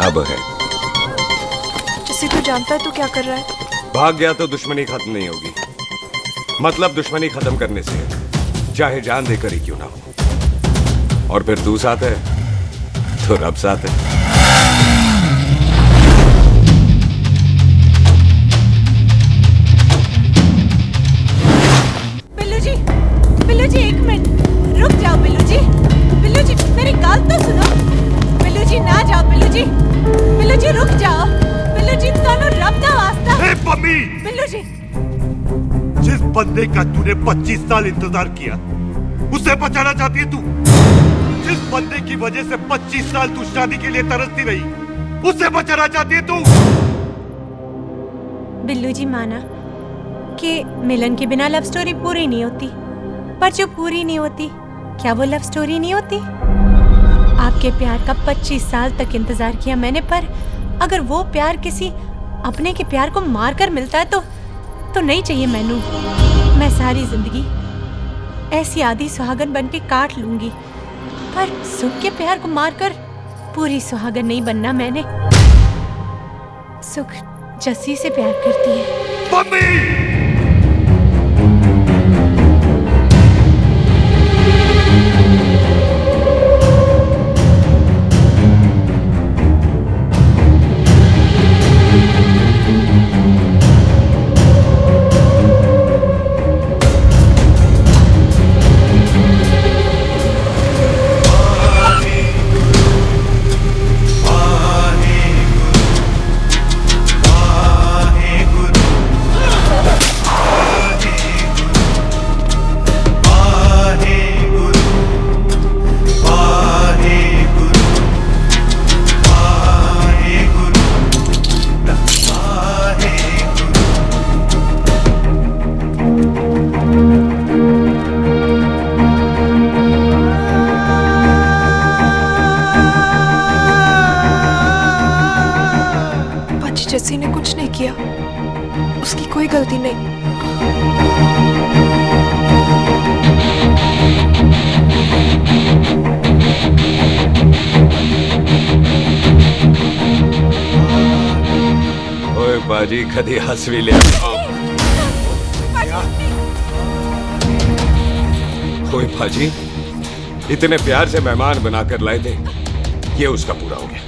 अब है। जैसे तू जानता है तू क्या कर रहा है। भाग गया तो दुश्मनी खत्म नहीं होगी। मतलब दुश्मनी खत्म करने से चाहे जान देकर ही क्यों ना हो। और फिर तू साथ है तो रब साथ है। बिल्लू जी 1 मिनट रुक जाओ। बिल्लू जी मेरी बात तो सुनो। बिल्लू जी ना जाओ। बिल्लू जी रुक जाओ। बिल्लू जी दोनों रब दा वास्ता। ए पम्मी, बिल्लू जी जिस बंदे का तूने 25 साल इंतजार किया उसे बचाना चाहती है तू। जिस बंदे की वजह से 25 साल तू शादी के लिए तरसती रही उसे बचाना चाहती है तू। बिल्लू जी माना कि मिलन के बिना लव स्टोरी पूरी नहीं होती, पर जो पूरी नहीं होती क्या वो लव स्टोरी नहीं होती? आपके प्यार का 25 साल तक इंतजार किया मैंने, पर अगर वो प्यार किसी अपने के प्यार को मारकर मिलता है तो नहीं चाहिए मैनू। मैं सारी जिंदगी ऐसी आधी सुहागन बन के काट लूंगी, पर सुख के प्यार को मारकर पूरी सुहागन नहीं बनना मैंने। सुख जस्सी से प्यार करती है। गलती नहीं। ओए बाजी कदी हंस भी ले। ओए बाजी इतने प्यार से मेहमान बनाकर लाए थे, ये उसका पूरा हो गया।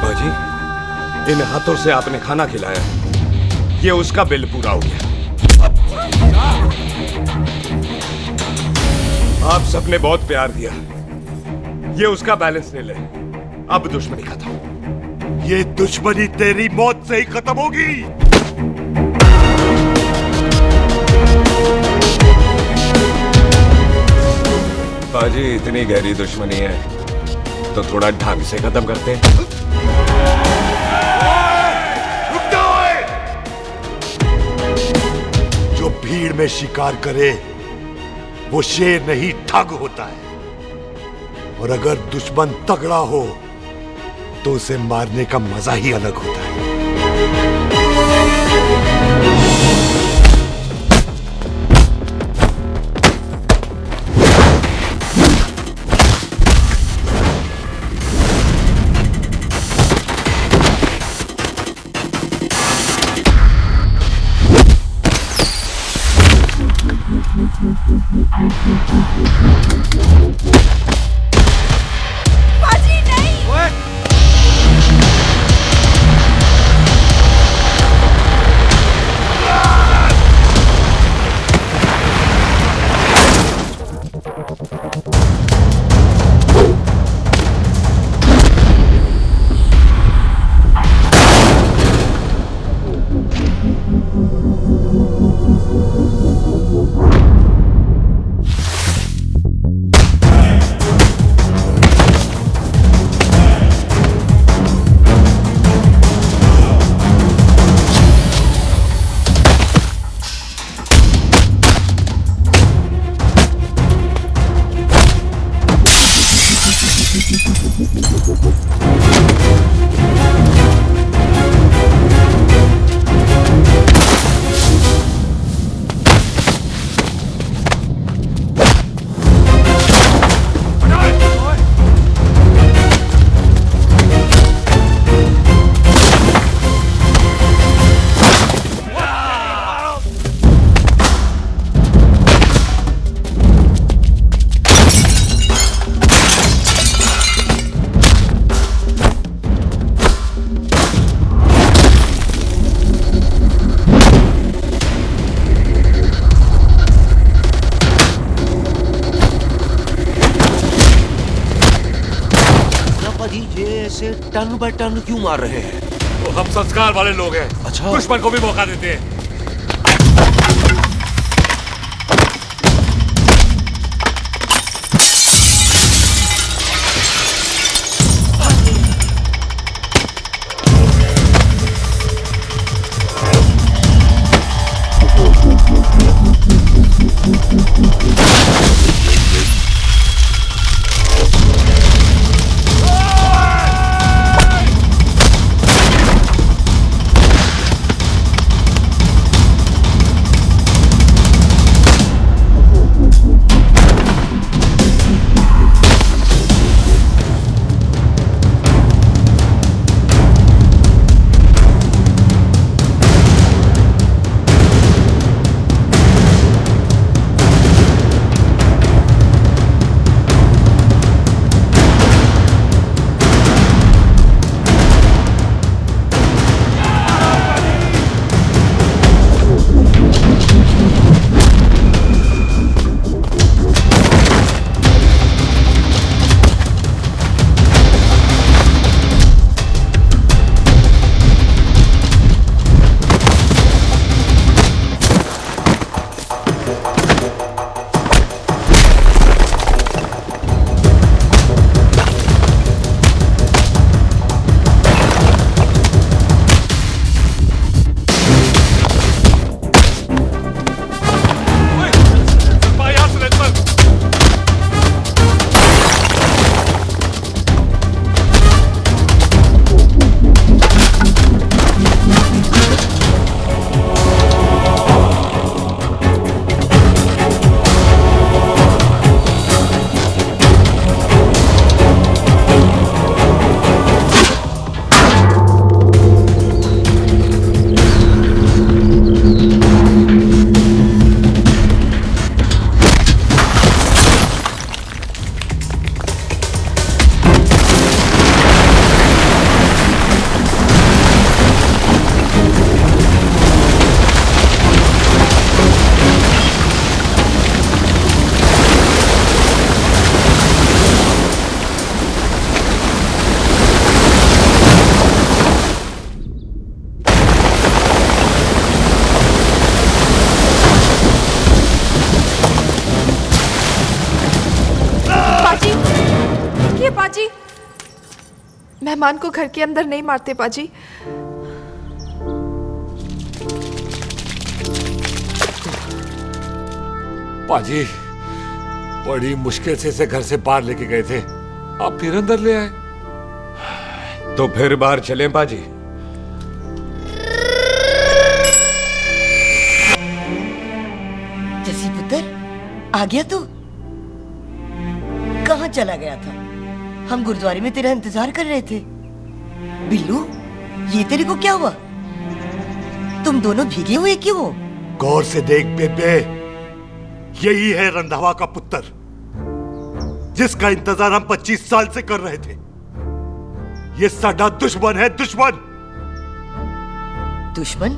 बाजी इन हाथों से आपने खाना खिलाया, ये उसका बिल पूरा हो गया। आप सबने बहुत प्यार दिया, ये उसका बैलेंस ले ले। अब दुश्मनी खत्म। ये दुश्मनी तेरी मौत से ही खत्म होगी। बाजी इतनी गहरी दुश्मनी है तो थोड़ा ढंग से खत्म करते हैं। रुक जाओ! जो भीड़ में शिकार करे वो शेर नहीं ठग होता है, और अगर दुश्मन तगड़ा हो तो उसे मारने का मजा ही अलग होता है। बाजी नहीं। टन बाय टन क्यों मार रहे हैं? तो हम संस्कार वाले लोग हैं। अच्छा। दुश्मन को भी मौका देते हैं। मेहमान को घर के अंदर नहीं मारते पाजी। पाजी बड़ी मुश्किल से इसे घर से बाहर लेके गए थे, आप फिर अंदर ले आए। तो फिर बाहर चलें पाजी। जसी पुत्र, आ गया तू? कहाँ चला गया था? हम गुरुद्वारे में तेरा इंतजार कर रहे थे। बिल्लू, ये तेरे को क्या हुआ? तुम दोनों भीगे हुए क्यों हो? गौर से देख बेबे, यही है रंधावा का पुत्र, जिसका इंतजार हम 25 साल से कर रहे थे। ये साडा दुश्मन है, दुश्मन। दुश्मन?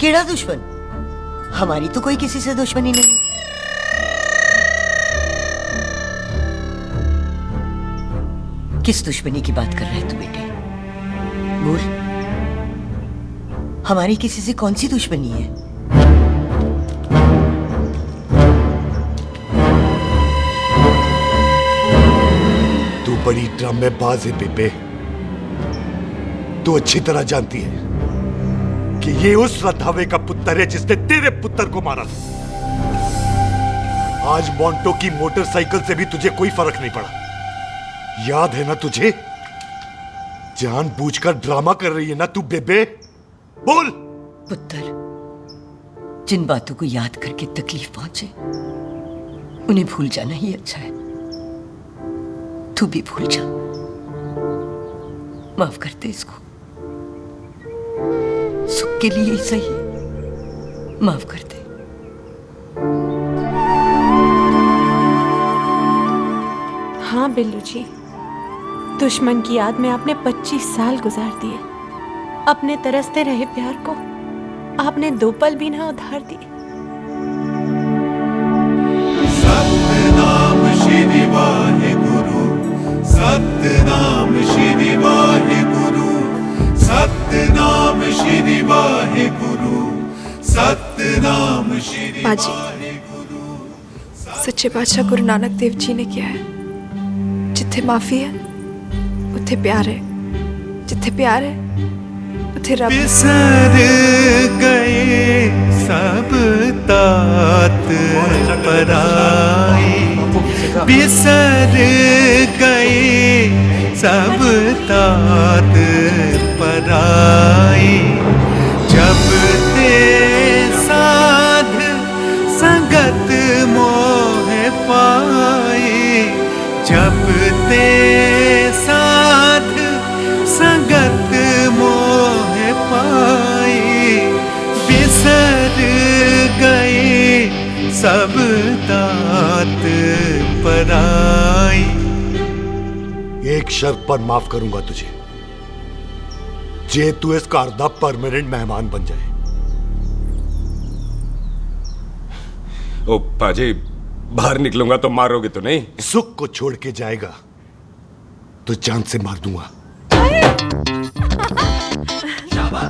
केड़ा दुश्मन? हमारी तो कोई किसी से दुश्मनी नहीं। किस दुश्मनी की बात कर रहे तू बेटे? बोल, हमारी किसी से कौन सी दुश्मनी है? तू बड़ी ड्रामेबाज है बेबे। तू अच्छी तरह जानती है कि ये उस रंधावे का पुत्र है जिसने तेरे पुत्र को मारा था। आज मोंटो की मोटरसाइकिल से भी तुझे कोई फर्क नहीं पड़ा। याद है ना तुझे? जानबूझकर ड्रामा कर रही है ना तू बेबे? बोल। पुत्र, जिन बातों को याद करके तकलीफ पहुंचे उन्हें भूल जाना ही अच्छा है। तू भी भूल जा। माफ कर दे इसको, सुख के लिए ही सही, माफ कर दे। हाँ बिल्लू जी, दुश्मन की याद में आपने 25 साल गुजार दिए। अपने तरसते रहे प्यार को आपने 2 पल भी ना उधार दिए। सतनाम श्री वाहेगुरु, सतनाम श्री वाहेगुरु, सतनाम श्री वाहेगुरु, सतनाम श्री पाजी, सच्चे बादशाह गुरु नानक देव जी ने किया है, जिथे माफी है उथे प्यार है, जिथे प्यार है उथे रब। बिसर गए सब तात पराए, बिसर गए सब तात पराए, जब ते साध संगत मोह पाए, जब ते साध संगत मोह पाए, बिसर गए सब तात पराए। एक शर्त पर माफ करूंगा तुझे, जे तू इस घर दा परमानेंट मेहमान बन जाए। ओ पाजी, बाहर निकलूंगा तो मारोगे तो नहीं? सुख को छोड़ के जाएगा तो जान से मार दूंगा।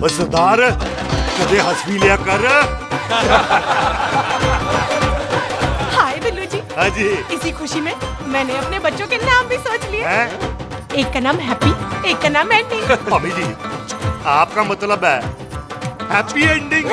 सरदार, कदे हंस भी लिया कर। हाय बिल्लू जी। हाँ जी। इसी खुशी में मैंने अपने बच्चों के नाम भी सोच लिए। एक का नाम हैप्पी, एक का नाम एंडिंग। मम्मी जी, आपका मतलब है हैप्पी एंडिंग।